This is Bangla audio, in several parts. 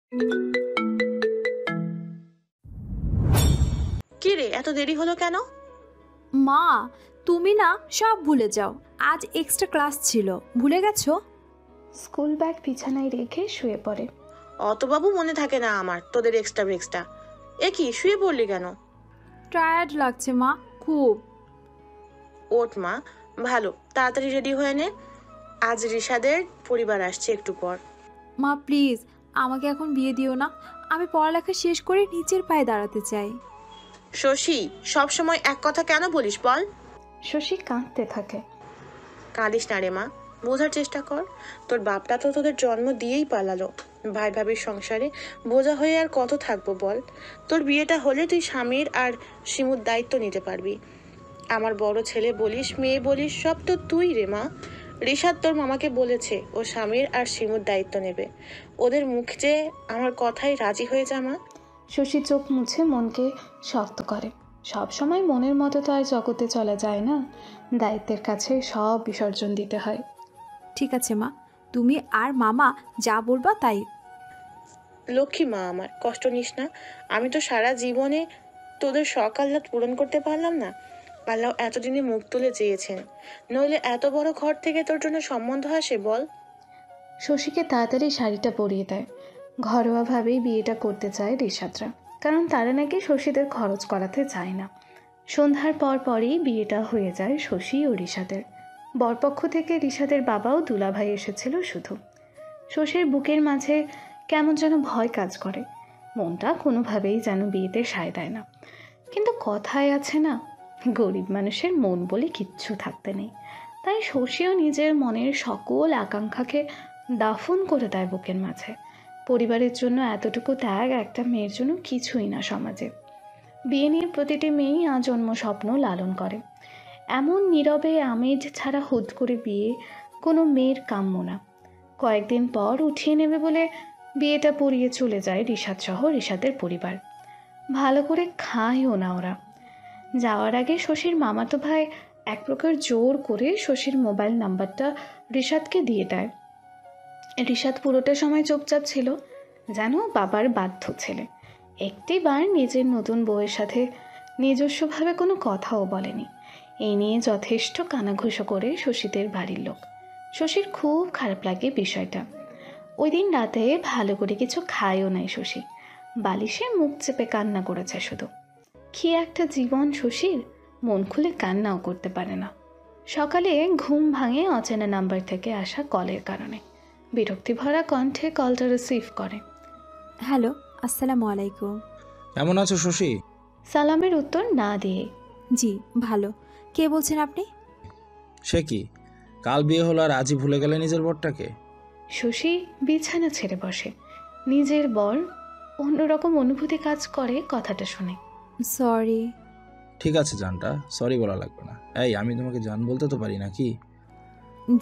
কি রে, এত দেরি হলো কেন? মা, তুমি না সব ভুলে যাও। আজ এক্সট্রা ক্লাস ছিল, ভুলে গেছো? স্কুল ব্যাগ বিছানায় রেখে শুয়ে পড়ে। অত বাবু মনে থাকে না আমার তোদের এক্সট্রা। এ কি, শুয়ে পড়লি কেন? টায়ার্ড লাগছে মা, খুব। ওঠ মা, ভালো, তাড়াতাড়ি রেডি হয়ে নে। আজ রিশাদের পরিবার আসছে একটু পর। মা প্লিজ, আমাকে এখন বিয়ে দিও না। আমি পড়ালেখা শেষ করে নিজের পায়ে দাঁড়াতে চাই। শশী, সব সময় এক কথা কেন বলিস বল? শশী কাঁদতে থাকে। কাঁদিস না রে মা, বোঝার চেষ্টা কর। তোর বাপটা তো তোদের জন্ম দিয়েই পালালো। ভাই ভাবির সংসারে বোঝা হয়ে আর কত থাকবো বল? তোর বিয়েটা হলে তুই স্বামীর আর শিমুর দায়িত্ব নিতে পারবি। আমার বড় ছেলে বলিস, মেয়ে বলিস, সব তো তুই রে মা। রিশাদ তোর মামাকে বলেছে ও স্বামীর আর শিমুর দায়িত্ব নেবে। ওদের মুখ যে আমার কথাই রাজি হয়ে যা মা। শশী চোখ মুছে মনকে শক্ত করে। সব সময় মনের মতো তো আর জগতে চলা যায় না, দায়িত্বের কাছে সব বিসর্জন দিতে হয়। ঠিক আছে মা, তুমি আর মামা যা বলবা তাই। লক্ষ্মী মা আমার, কষ্ট নিস না। আমি তো সারা জীবনে তোদের শখ আহ্লাদ পূরণ করতে পারলাম না। আল্লাহ এতদিনে মুখ তুলে চেয়েছেন, নইলে এত বড় ঘর থেকে তোর জন্য সম্বন্ধ আসে বল? শশীকে তাড়াতাড়ি শাড়িটা পরিয়ে দেয়। ঘরোয়াভাবেই বিয়েটা করতে চায় রিশাদরা, কারণ তারা নাকি শশীদের খরচ করাতে চায় না। সন্ধ্যার পর পরই বিয়েটা হয়ে যায় শশী ও রিশাদের। বরপক্ষ থেকে রিশাদের বাবাও দুলাভাই এসেছিল শুধু। শশীর বুকের মাঝে কেমন যেন ভয় কাজ করে। মনটা কোনোভাবেই যেন বিয়েতে সায় দেয় না। কিন্তু কথায় আছে না, গরিব মানুষের মন বলে কিচ্ছু থাকতে নেই। তাই শশীও নিজের মনের সকল আকাঙ্ক্ষাকে দাফন করে দেয় বুকের মাঝে। পরিবারের জন্য এতটুকু ত্যাগ একটা মেয়ের জন্য কিছুই না সমাজে। বিয়ে নিয়ে প্রতিটি মেয়েই আজন্ম স্বপ্ন লালন করে। এমন নীরবে আমেজ ছাড়া হুট করে বিয়ে কোনো মেয়ের কাম্য না। কয়েকদিন পর উঠিয়ে নেবে বলে বিয়েটা পড়িয়ে চলে যায় রিশাদ সহ রিশাদের পরিবার। ভালো করে খায়ও না ওরা। যাওয়ার আগে শশীর মামাতো ভাই এক প্রকার জোর করে শশীর মোবাইল নাম্বারটা রিশাদকে দিয়ে দেয়। রিশাদ পুরোটা সময় চুপচাপ ছিল, যেন বাবার বাধ্য ছেলে। একটিবার নিজের নতুন বউয়ের সাথে নিজস্বভাবে কোনো কথাও বলেনি। এই নিয়ে যথেষ্ট কানাঘুষো করে শশীদের বাড়ির লোক। শশীর খুব খারাপ লাগে বিষয়টা। ওই দিন রাতে ভালো করে কিছু খায়ও নাই শশী। বালিশে মুখ চেপে কান্না করেছে শুধু। কি একটা জীবন শশীর, মন খুলে কান্নাও করতে পারে না। সকালে ঘুম ভাঙে অচেনা নাম্বার থেকে আসা কলের কারণে। বিরক্তি ভরা কণ্ঠে কলটা রিসিভ করে। হ্যালো, আসসালামু আলাইকুম। কেমন আছো শশী? সালামের উত্তর না দিয়ে। জি ভালো। কে বলছেন আপনি? সে কি, কাল বিয়ে হলো আর আজই ভুলে গেলে নিজের বরটাকে? শশী বিছানা ছেড়ে বসে। নিজের বর, অন্যরকম অনুভূতি কাজ করে কথাটা শুনে। সরি। ঠিক আছে জানটা, সরি বলা লাগবে না। এই, আমি তোমাকে জান বলতে তো পারি নাকি?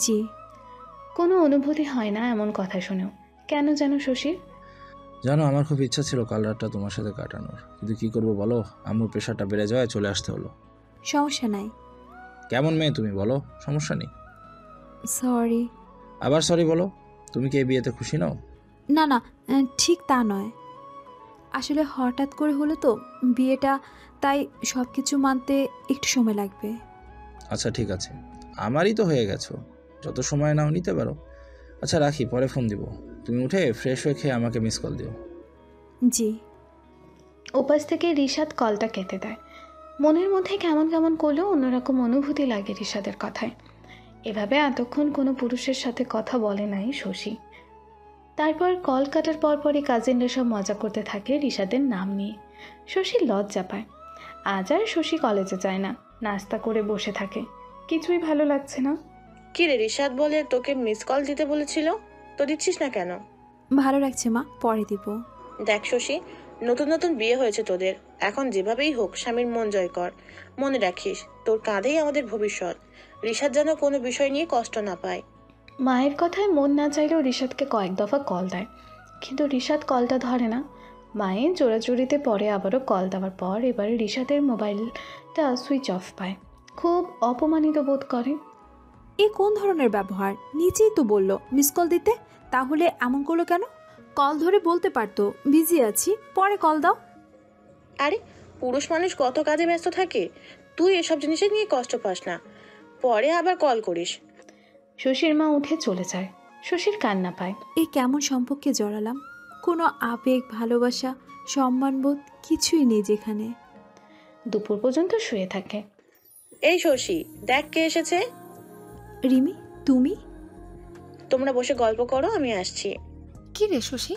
জি। কোনো অনুভূতি হয় না এমন কথা শুনেও। কেন যেন শশীর। জানো, আমার খুব ইচ্ছা ছিল কাল রাতটা তোমার সাথে কাটানোর, কিন্তু কি করবো বলো, আম্মুর প্রেশারটা বেড়ে যাওয়ায় চলে আসতে হলো। সমস্যা নাই। কেমন মেয়ে তুমি বলো, সমস্যা নেই। সরি। আবার সরি বলো? তুমি কি এই বিয়েতে খুশি নও? না না, ঠিক তা নয়। আসলে হঠাৎ করে হলো তো বিয়েটা, তাই সব কিছু মানতে একটু সময় লাগবে। আচ্ছা ঠিক আছে, আমারই তো হয়ে গেছো, যত সময় নাও নিতে পারো। আচ্ছা রাখি, পরে ফোন দিব। তুমি উঠে ফ্রেশ হয়ে খেয়ে আমাকে মিস কল দিও। জি। উপাস থেকে রিশাদ কলটা কেটে দেয়। মনের মধ্যে কেমন কেমন করলেও অন্যরকম অনুভূতি লাগে রিশাদের কথায়। এভাবে এতক্ষণ কোনো পুরুষের সাথে কথা বলে নাই শশী। তারপর কল কাটার পরপরই কাজিনরা সব মজা করতে থাকে রিশাদের নাম নিয়ে। শশী লজ্জা পায়। আজ আর শশী কলেজে যায় না, নাস্তা করে বসে থাকে। কিছুই ভালো লাগছে না। কি রে, রিশাদ বলে তোকে মিস কল দিতে বলেছিল, তো দিচ্ছিস না কেন? ভালো লাগছে মা, পরে দিব। দেখ শশী, নতুন নতুন বিয়ে হয়েছে তোদের, এখন যেভাবেই হোক স্বামীর মন জয় কর। মনে রাখিস, তোর কাঁধেই আমাদের ভবিষ্যৎ। রিশাদ যেন কোনো বিষয় নিয়ে কষ্ট না পায়। মায়ের কথায় মন না চাইলেও রিশাদকে কয়েক দফা কল দেয়, কিন্তু রিশাদ কলটা ধরে না। মায়ের জোরাজুরিতে পরে আবারও কল দেওয়ার পর এবারে রিশাদের মোবাইলটা সুইচ অফ পায়। খুব অপমানিত বোধ করে। এ কোন ধরনের ব্যবহার? নিচেই তো বললো মিস কল দিতে, তাহলে এমন করলো কেন? কল ধরে বলতে পারতো বিজি আছি, পরে কল দাও। আরে পুরুষ মানুষ কত কাজে ব্যস্ত থাকে, তুই এসব জিনিসে নিয়ে কষ্ট পাস না, পরে আবার কল করিস। শশীর মা উঠে চলে যায়। শশীর কান্না পায়। এই কেমন সম্পর্কে জড়ালাম, কোনো আবেগ, ভালোবাসা, সম্মানবোধ কিছুই নেই যেখানে। দুপুর পর্যন্ত শুয়ে থাকে। এই শশী, দেখ কে এসেছে। রিমি, তুমি? তোমরা বসে গল্প করো, আমি আসছি। কি রে শশী,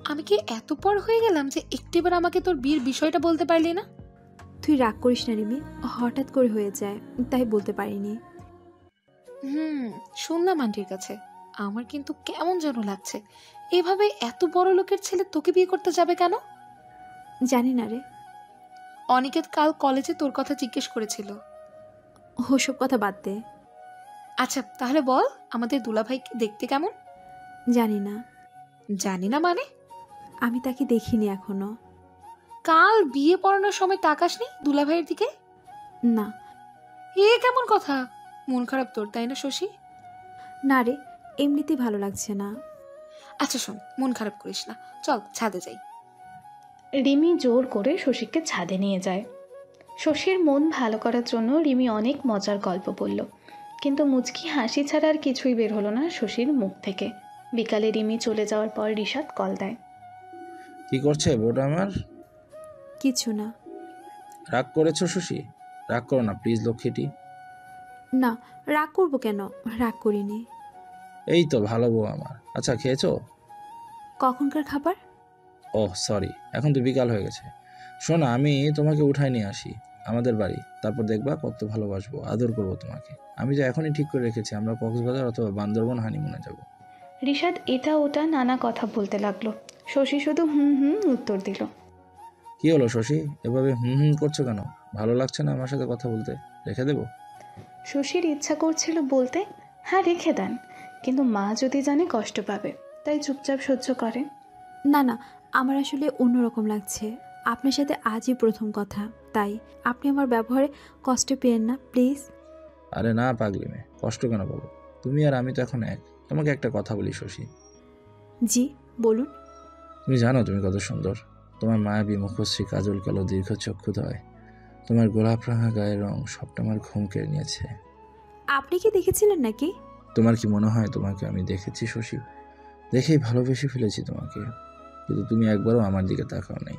আমি কি এত পর হয়ে গেলাম যে একটিবার আমাকে তোর বিয়ের বিষয়টা বলতে পারলি না? তুই রাগ করিস না রিমি, হঠাৎ করে হয়ে যায়, তাই বলতে পারিনি। শুনলাম আন্টির কাছে। আমার কিন্তু কেমন যেন লাগছে, এভাবে এত বড় লোকের ছেলে তোকে বিয়ে করতে যাবে কেন? জানি না রে। অনিকেত কাল কলেজে তোর কথা জিজ্ঞেস করেছিল। ওসব কথা বাদ দে। আচ্ছা তাহলে বল, আমাদের দুলাভাইকে দেখতে কেমন? জানি না। জানি না মানে? আমি তাকে দেখিনি এখনো। কাল বিয়ে পড়ানোর সময় তাকাসনি দুলাভাইয়ের দিকে? না। এ কেমন কথা? মন খারাপ তোর, তাই না শশী? না রে, এমনিতেই ভালো লাগছে না। আচ্ছা শোন, মন খারাপ করিস না, চল ছাদে যাই। রিমি জোর করে শশীকে ছাদে নিয়ে যায়। শশীর মন ভালো করার জন্য রিমি অনেক মজার গল্প বলল, কিন্তু মুচকি হাসি ছাড়া আর কিছুই বের হলো না শশীর মুখ থেকে। বিকালে রিমি চলে যাওয়ার পর রিশাদ কল দেয়। কি করছে বউটা আমার? কিছু না। রাগ করেছো শশী? রাগ করো না প্লিজ লক্ষ্মীটি। না, রাগ করবো কেন? রাগ করিনি। এই তো ভালো বউ আমার। আচ্ছা খেয়েছো? কখনকার খাবার? ওহ সরি, এখন তো বিকাল হয়ে গেছে। শোনো, আমি তোমাকে উঠায় নিয়ে আসি আমাদের বাড়ি, তারপর দেখবা কত ভালোবাসবো, আদর করবো তোমাকে। আমি তো এখনই ঠিক করে রেখেছি আমরা কক্সবাজার অথবা বান্দরবন হানিমুনে যাব। রিশাদ এটা ওটা নানা কথা বলতে লাগলো। শশী শুধু হুম হুম উত্তর দিল। কি হলো শশী, এভাবে হুম হুম করছো কেন? ভালো লাগছে না আমার সাথে কথা বলতে? রেখে দেবো? শশীর ইচ্ছা করছিল বলতে হ্যাঁ রেখে দেন, কিন্তু মা যদি জানে কষ্ট পাবে, তাই চুপচাপ সহ্য করে। না না, আমার আসলে অন্যরকম লাগছে। আপনার সাথে আজই প্রথম কথা, তাই আপনি আমার ব্যবহারে কষ্ট পেয়েন না প্লিজ। আরে না পাগলি মেয়ে, কষ্ট কেন পাবো? তুমি আর আমি তো এখন এক। তোমাকে একটা কথা বলি শশী। জি বলুন। তুমি জানো তুমি কত সুন্দর। তোমার মায়াবী মুখশ্রী, কাজল কালো দীর্ঘ চক্ষুদয়, তোমার গোলাপ রাঙা গায়ের রং সবটা আমার ঘুম কেড়ে নিয়েছে। আপনি কি দেখেছিলেন নাকি? তোমার কি মনে হয় তোমাকে আমি দেখেছি শশী? দেখেই ভালোবেসে ফেলেছি তোমাকে, কিন্তু তুমি একবারও আমার দিকে তাকাও নাই।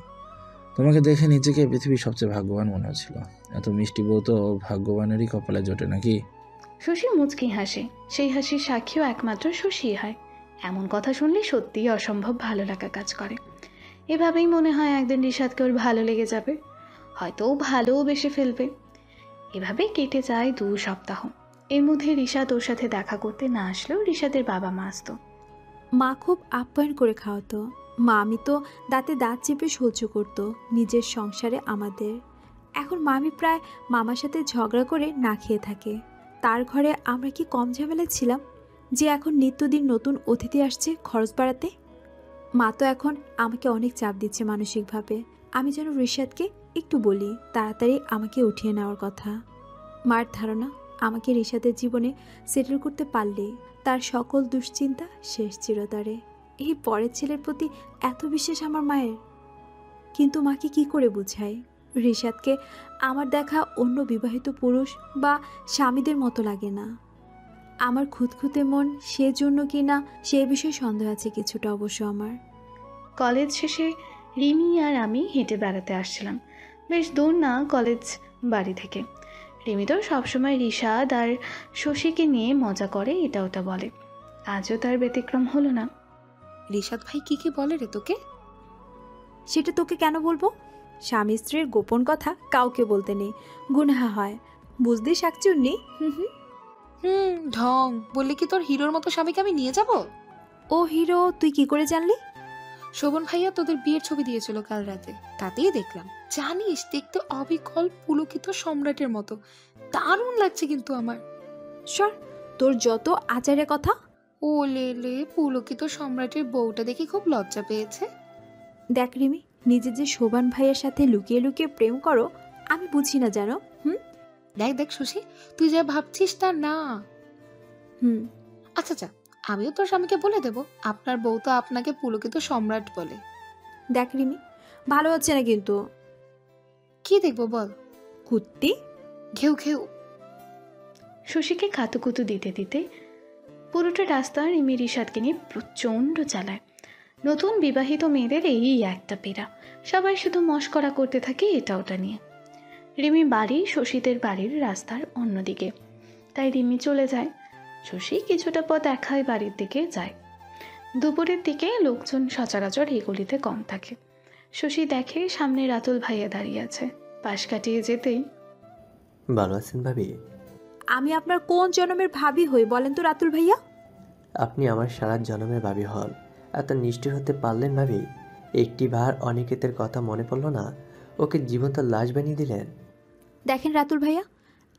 তোমাকে দেখে নিজেকে পৃথিবীর সবচেয়ে ভাগ্যবান মনে হচ্ছিল। এত মিষ্টি বউ তো ভাগ্যবানেরই কপালে জোটে নাকি? শশী মুচকি হাসে। সেই হাসির সাক্ষীও একমাত্র শশীই হয়। এমন কথা শুনলে সত্যিই অসম্ভব ভালো লাগা কাজ করে। এভাবেই মনে হয় একদিন রিশাদকে ওর ভালো লেগে যাবে, হয়তো ও ভালোও বেসে ফেলবে। এভাবেই কেটে যায় 2 সপ্তাহ। এর মধ্যে রিশাদ ওর সাথে দেখা করতে না আসলেও রিশাদের বাবা মা আসতো। মা খুব আপ্যায়ন করে খাওয়াতো। মামি তো দাঁতে দাঁত চেপে সহ্য করতো নিজের সংসারে আমাদের। এখন মামি প্রায় মামার সাথে ঝগড়া করে না খেয়ে থাকে। তার ঘরে আমরা কি কম ঝামেলা ছিলাম যে এখন নিত্যদিন নতুন অতিথি আসছে খরচ বাড়াতে? মা তো এখন আমাকে অনেক চাপ দিচ্ছে মানসিকভাবে। আমি যেন রিশাদকে একটু বলি তাড়াতাড়ি আমাকে উঠিয়ে নেওয়ার কথা। মার ধারণা আমাকে রিশাদের জীবনে সেটেল করতে পারলে তার সকল দুশ্চিন্তা শেষ চিরতরে। এই পরের ছেলের প্রতি এত বিশ্বাস আমার মায়ের। কিন্তু মাকে কি করে বুঝাই রিশাদকে আমার দেখা অন্য বিবাহিত পুরুষ বা স্বামীদের মতো লাগে না। আমার খুঁতখুঁতে মন সেজন্য কি না সে বিষয়ে সন্দেহ আছে কিছুটা অবশ্য আমার। কলেজ শেষে রিমি আর আমি হেঁটে বেড়াতে আসছিলাম। বেশ দূর না কলেজ বাড়ি থেকে। রিমি তো সবসময় রিশাদ আর শশীকে নিয়ে মজা করে, এটা ওটা বলে। আজও তার ব্যতিক্রম হলো না। রিশাদ ভাই কি কি বলে রে তোকে? সেটা তোকে কেন বলবো? স্বামী স্ত্রীর গোপন কথা কাউকে বলতে নেই, গুনাহা হয়। বুঝতে শাকচুন্নি। ঢং বললে কি তোর হিরোর মতো স্বামীকে আমি নিয়ে যাব? ও হিরো, তুই কি করে জানলি? শোভন ভাইয়া তোদের বিয়ের ছবি দিয়েছিল কাল রাতে, তাতেই দেখলাম। জানিস দেখতে অবিকল পুলকিত সম্রাটের মতো, দারুণ লাগছে কিন্তু আমার। সর, তোর যত আচারের কথা। ও লে পুলকিত সম্রাটের বউটা দেখে খুব লজ্জা পেয়েছে। দেখ রিমি, নিজে যে শোভান ভাইয়ের সাথে লুকিয়ে লুকিয়ে প্রেম করো আমি বুঝি না জানো। দেখ শশী, তুই যা ভাবছিস তা না। হুম। আচ্ছা আমিও তোর স্বামীকে বলে দেব আপনার বউ তো আপনাকে পুলকিত সম্রাট বলে। দেখ রিমি, ভালো হচ্ছে না কিন্তু। কি দেখবো বল? কুত্তি। ঘেউ ঘেউ। শশীকে কাতুকুতু দিতে দিতে পুরোটা রাস্তা রিমি রিশাদকে নিয়ে প্রচণ্ড চালায়। নতুন বিবাহিত মেয়েদের এই একটা পীড়া, সবাই শুধু মশকরা করতে থাকে এটা ওটা নিয়ে। রিমি বাড়ি শশীদের বাড়ির রাস্তার অন্যদিকে, তাই রিমি চলে যায়। শশী কিছুটা পথ একাই বাড়ির দিকে যায়। দুপুরের দিকে লোকজন সচরাচর এই গলিতে কম থাকে। শশী দেখে সামনে রাতুল ভাইয়া দাঁড়িয়ে আছে। পাশ কাটিয়ে যেতেই, ভালো আছেন ভাবি? আমি আপনার কোন জন্মের ভাবি হই বলেন তো রাতুল ভাইয়া? আপনি আমার সারা জন্মের ভাবি হন। এত নিষ্ঠুর হতে পারলেন ভাবি? একটি বার অনিকেতের কথা মনে পড়ল না? ওকে জীবন্ত লাশ বানিয়ে দিলেন। দেখেন রাতুল ভাইয়া,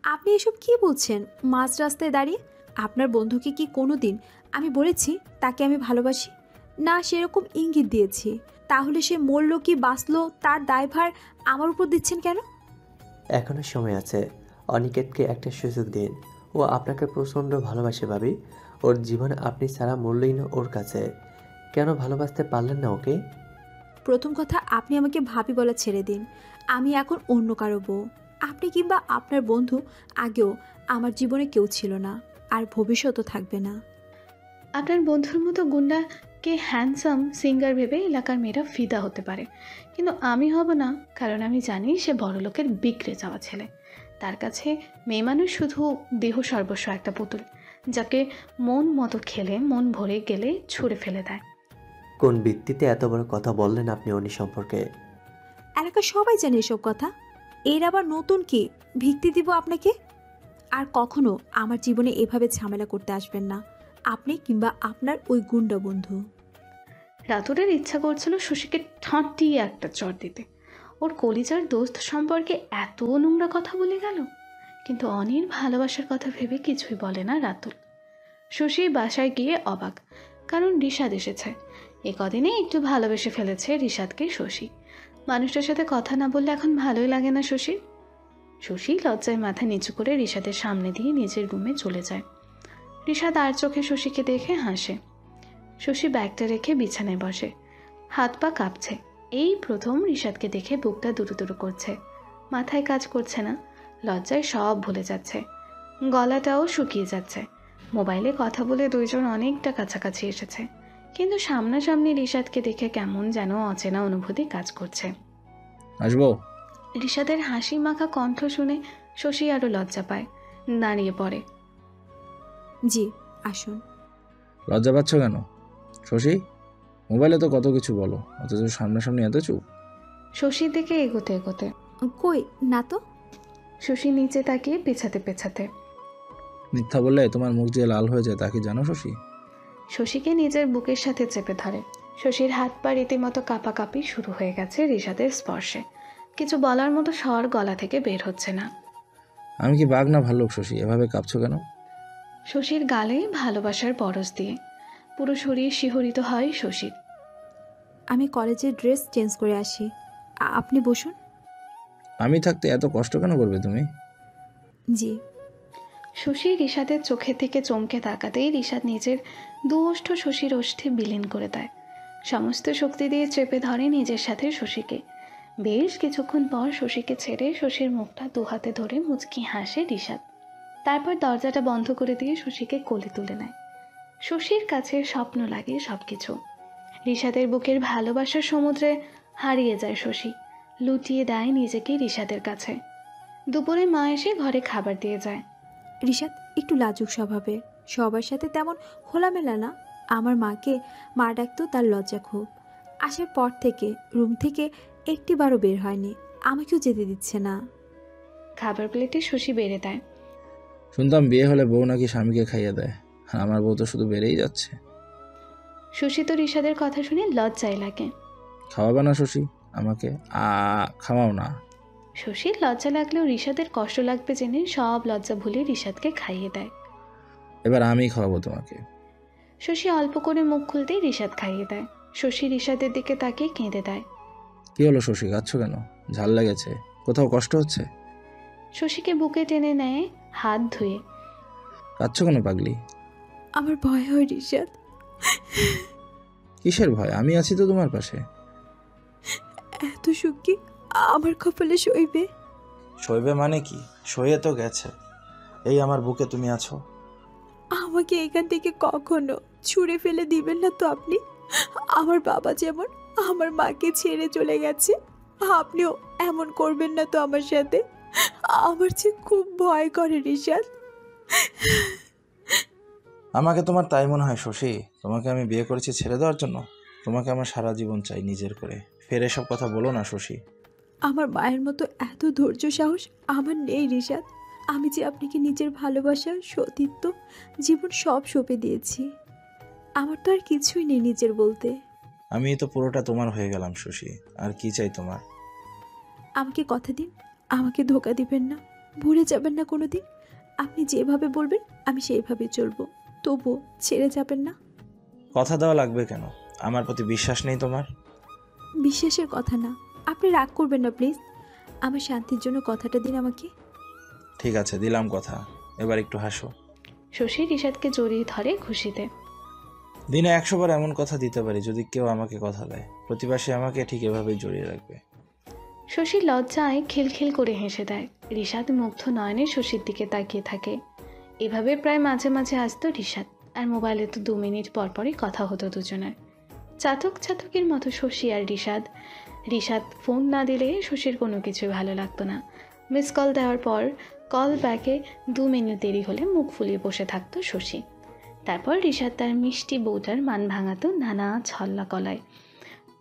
আপনি এসব কি বলছেন? মাঝ রাস্তায় দাঁড়িয়ে আপনার বন্ধুকে কি কোনো দিন আমি বলেছি তাকে আমি ভালোবাসি? না, সেরকম ইঙ্গিত দিয়েছি। তাহলে সে মরলো কি বাঁচলো তার দায়ভার আমার উপর দিচ্ছেন কেন? এখনো সময় আছে, অনিকেতকে একটা সুযোগ দিন। ও আপনাকে প্রচণ্ড ভালোবাসে ভাবি। ওর জীবন আপনি ছাড়া মরলই না ওর কাছে। কেন ভালোবাসতে পারলেন না ওকে? প্রথম কথা, আপনি আমাকে ভাবি বলা ছেড়ে দিন। আমি এখন অন্য কারো বউ। আপনি কিংবা আপনার বন্ধু আগেও আমার জীবনে কেউ ছিল না, আর ভবিষ্যতও থাকবে না। আপনার বন্ধুর মতো গুন্ডাকে হ্যান্ডসাম সিঙ্গার ভেবে এলাকার মেয়েরা ফিদা হতে পারে, কিন্তু আমি হব না। কারণ আমি জানি সে বড়লোকের বিগড়ে যাওয়া ছেলে। তার কাছে মেয়ে মানুষ শুধু দেহ সর্বস্ব একটা পুতুল, যাকে মন মতো খেলে মন ভরে গেলে ছুঁড়ে ফেলে দেয়। কোন ভিত্তিতে এত বড় কথা বললেন আপনি উনি সম্পর্কে? এলাকার সবাই জানে এসব কথা। এর আবার নতুন কি ভিত্তি দিব আপনাকে? আর কখনো আমার জীবনে এভাবে ঝামেলা করতে আসবেন না, আপনি কিংবা আপনার ওই গুন্ডা বন্ধু। রাতুরের ইচ্ছা করছিল শশীকে ঠাঁটিয়ে একটা চড় দিতে। ওর কলিজার দোস্ত সম্পর্কে এত নোংরা কথা বলে গেল, কিন্তু অনির ভালোবাসার কথা ভেবে কিছুই বলে না রাতুল। শশী বাসায় গিয়ে অবাক, কারণ রিশাদ এসেছে। এ কদিনে একটু ভালোবেসে ফেলেছে রিশাদকে শশী। মানুষটার সাথে কথা না বললে এখন ভালোই লাগে না শশীর। শশী লজ্জায় মাথা নিচু করে রিশাদের সামনে দিয়ে নিজের রুমে চলে যায়। রিশাদ আর চোখে শশীকে দেখে হাসে। শশী ব্যাগটা রেখে বিছানায় বসে, হাত পা কাঁপছে। এই প্রথম রিশাদকে দেখে বুকটা দুরু দুরু করছে। মাথায় কাজ করছে না, লজ্জায় সব ভুলে যাচ্ছে, গলাটাও শুকিয়ে যাচ্ছে। মোবাইলে কথা বলে দুইজন অনেকটা কাছাকাছি এসেছে, কিন্তু সামনাসামনি রিশাদকে দেখে কেমন যেন অচেনা অনুভূতি কাজ করছে। আসবো? রিশাদের হাসি মাখা কণ্ঠ শুনে শশী আরও লজ্জা পায়, দাঁড়িয়ে পড়ে। জি আসুন। লজ্জা পাচ্ছ কেন শশী? মোবাইলে তো কত কিছু বলো, অথচ সামনাসামনি এত চুপ। শশীর দিকে এগোতে এগোতে, কই না তো। শশী নিচে তাকিয়ে পেছাতে পেছাতে, মিথ্যা বললে তোমার মুখ যে লাল হয়ে যায় তা কি জানো শশী? শশীকে নিজের বুকের সাথে চেপে ধরে। শশীর হাত পা রীতিমতো কাঁপাকাঁপি শুরু হয়ে গেছে রিশাদের স্পর্শে। কিছু বলার মতো স্বর গলা থেকে বের হচ্ছে না। আমি কি বাঘ না ভাল্লুক শশী, এভাবে কাঁপছো কেন? শশীর গালে ভালোবাসার পরশ দিয়ে পুরো শরীর শিহরিত হয় শশীর। আমি কলেজের ড্রেস চেঞ্জ করে আসি, আপনি বসুন। আমি থাকতে এত কষ্ট কেন করবে তুমি? জি। শশী রিশাদের চোখের থেকে চমকে তাকাতেই রিশাদ নিজের দু ওষ্ঠ শশীর ওষ্ঠে বিলীন করে দেয়। সমস্ত শক্তি দিয়ে চেপে ধরে নিজের সাথে শশীকে। বেশ কিছুক্ষণ পর শশীকে ছেড়ে শশীর মুখটা দু হাতে ধরে মুচকি হাসে রিশাদ। তারপর দরজাটা বন্ধ করে দিয়ে শশীকে কোলে তুলে নেয়। শশীর কাছে স্বপ্ন লাগে সবকিছু। রিশাদের বুকের ভালোবাসার সমুদ্রে হারিয়ে যায় শশী, লুটিয়ে দেয় নিজেকে রিশাদের কাছে। দুপুরে মা এসে ঘরে খাবার দিয়ে যায়। রিশাদ একটু লাজুক স্বভাবের, সবার সাথে তেমন খোলামেলা না। আমার মাকে মা ডাকতো তার লজ্জা খুব। আসার পর থেকে রুম থেকে একটিবারও বের হয়নি, আমাকেও যেতে দিচ্ছে না। খাবার প্লেটে শশী বেড়ে দেয়। শুনতাম বিয়ে হলে বউ নাকি স্বামীকে খাইয়ে দেয়, আর আমার বউ তো শুধু বেড়েই যাচ্ছে। শশী তো রিশাদের কথা শুনে লজ্জায় লাগে। খাওয়াবে না শশী আমাকে? খাওয়াও না। শশীর লজ্জা লাগলেও রিশাদের কষ্ট লাগবে জেনে সব লজ্জা ভুলে রিশাদকে খাইয়ে দেয়। এবার আমি খাওয়াবো তোমাকে। শশী অল্প করে মুখ খুলতেই রিশাদ খাইয়ে দেয়। শশী রিশাদের দিকে তাকিয়ে কেঁদে দেয়। কি হলো শশী, কাঁদছো কেন? ঝাল লেগেছে? কোথাও কষ্ট হচ্ছে? শশীকে বুকে টেনে নেয় হাত ধুয়ে। কাঁদছো কেন পাগলি? আমার ভয় হয় রিশাদ। কিসের ভয়? আমি আছি তো তোমার পাশে। এত সুখ কি আমার কপালে সইবে? সইবে মানে কি? সইয়ে তো গেছে। এই আমার বুকে তুমি আছো। আমাকে এখান থেকে কখনো ছুঁড়ে ফেলে দিবেন না তো আপনি? আমার বাবা যেমন আমার মাকে ছেড়ে চলে গেছে, আপনিও এমন করবেন না তো আমার সাথে? আমার যে খুব ভয় করে রিশাদ। আমাকে তোমার তাই মনে হয় শশী? তোমাকে আমি বিয়ে করেছি ছেড়ে দেওয়ার জন্য? তোমাকে আমার সারা জীবন চাই নিজের করে। ফের এসব কথা বলো না শশী। আমার মায়ের মতো এত ধৈর্য সাহস আমার নেই রিশাদ। আমি যে আপনাকে নিজের ভালোবাসা, সতীত্ব, জীবন সব সঁপে দিয়েছি। আমার তো আর কিছুই নেই নিজের বলতে। আমি তো পুরোটা তোমার হয়ে গেলাম শশী। আর কি চাই তোমার? আমাকে কথা দিন, আমাকে ধোকা দিবেন না, ভুলে যাবেন না কোনো দিন। আপনি যেভাবে বলবেন আমি সেইভাবে চলবো, তবুও ছেড়ে যাবেন না। কথা দেওয়া লাগবে কেন? আমার প্রতি বিশ্বাস নেই তোমার? বিশ্বাসের কথা না, আপনি রাগ করবেন না প্লিজ। আমার শান্তির জন্য কথাটা দিন আমাকে। ঠিক আছে, দিলাম কথা। এবার একটু হাসো। শশী রিশাদকে জড়িয়ে ধরে খুশিতে। দিনে 100 বার এমন কথা দিতে পারি যদি কেউ আমাকে কথা দেয়। প্রতিবার সে আমাকে ঠিক এভাবেই জড়িয়ে রাখবে। শশী লজ্জায় খিলখিল করে হেসে দেয়। রিশাদ মুগ্ধ নয়নে শশীর দিকে তাকিয়ে থাকে। এভাবে প্রায় মাঝে মাঝে আসতো রিশাদ, আর মোবাইলে তো 2 মিনিট পর পরই কথা হতো দুজনের। চাতক চাতকের মতো শশী আর রিশাদ। রিশাদ ফোন না দিলে শশীর কোনো কিছুই ভালো লাগতো না। মিস কল দেওয়ার পর কল ব্যাকে 2 মিনিট দেরি হলে মুখ ফুলিয়ে বসে থাকতো শশী। তারপর রিশাদ তার মিষ্টি বউটার মান ভাঙাতো নানা ছল্লা কলায়।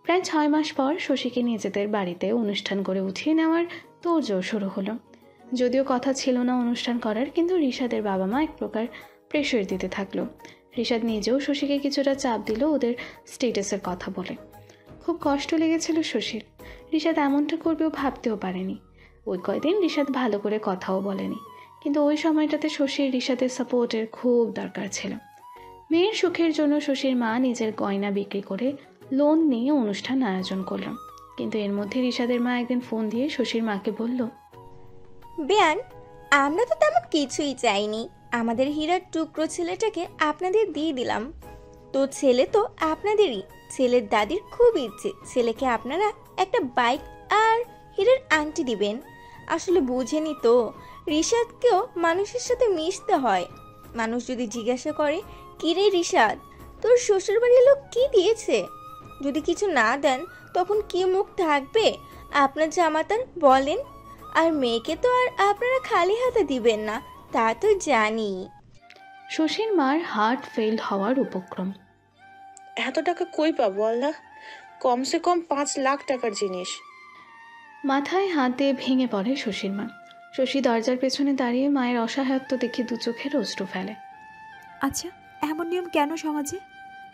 প্রায় 6 মাস পর শশীকে নিজেদের বাড়িতে অনুষ্ঠান করে উঠিয়ে নেওয়ার তোড়জোড় শুরু হলো। যদিও কথা ছিল না অনুষ্ঠান করার, কিন্তু রিশাদের বাবা মা এক প্রকার প্রেশার দিতে থাকলো। রিশাদ নিজেও শশীকে কিছুটা চাপ দিল ওদের স্টেটাসের কথা বলে। খুব কষ্ট লেগেছিল শশীর। রিশাদ এমনটা করবেও ভাবতেও পারেনি। ওই কয়দিন রিশাদ ভালো করে কথাও বলেনি, কিন্তু ওই সময়টাতে শশীর রিশাদের সাপোর্টের খুব দরকার ছিল। মেয়ের সুখের জন্য শশীর মা নিজের গয়না বিক্রি করে লোন নিয়ে অনুষ্ঠান আয়োজন করল। কিন্তু এর মধ্যে রিশাদের মা একদিন ফোন দিয়ে শশীর মাকে বলল, বেয়ান, আমরা তো তেমন কিছুই চাইনি। আমাদের হীরার টুকরো ছেলেটাকে আপনাদের দিয়ে দিলাম। তো ছেলে তো আপনাদেরই। ছেলের দাদির খুব ইচ্ছে ছেলেকে আপনারা একটা বাইক আর হীরের আংটি দিবেন। আসলে বুঝেনি তো, রিশাদকেও মানুষের সাথে মিশতে হয়। মানুষ যদি জিজ্ঞাসা করে, কি রে রিশাদ, তোর শ্বশুর বাড়ির লোক কি দিয়েছে, যদি কিছু না দেন তখন কি মুখ থাকবে আপনার জামাতার বলেন? আর মেয়েকে তো আর আপনারা খালি হাতে দিবেন না, তা তো জানি। শশীর মার হার্ট ফেল হওয়ার উপক্রম। এত টাকা কই পাবো আল্লাহ? কমসে কম 5 লাখ টাকার জিনিস। মাথায় হাত দিয়ে ভেঙে পড়ে শশীর মা। শশী দরজার পেছনে দাঁড়িয়ে মায়ের অসহায়ত্ব দেখে 2 চোখের অশ্রু ফেলে। আচ্ছা, এমন নিয়ম কেন সমাজে?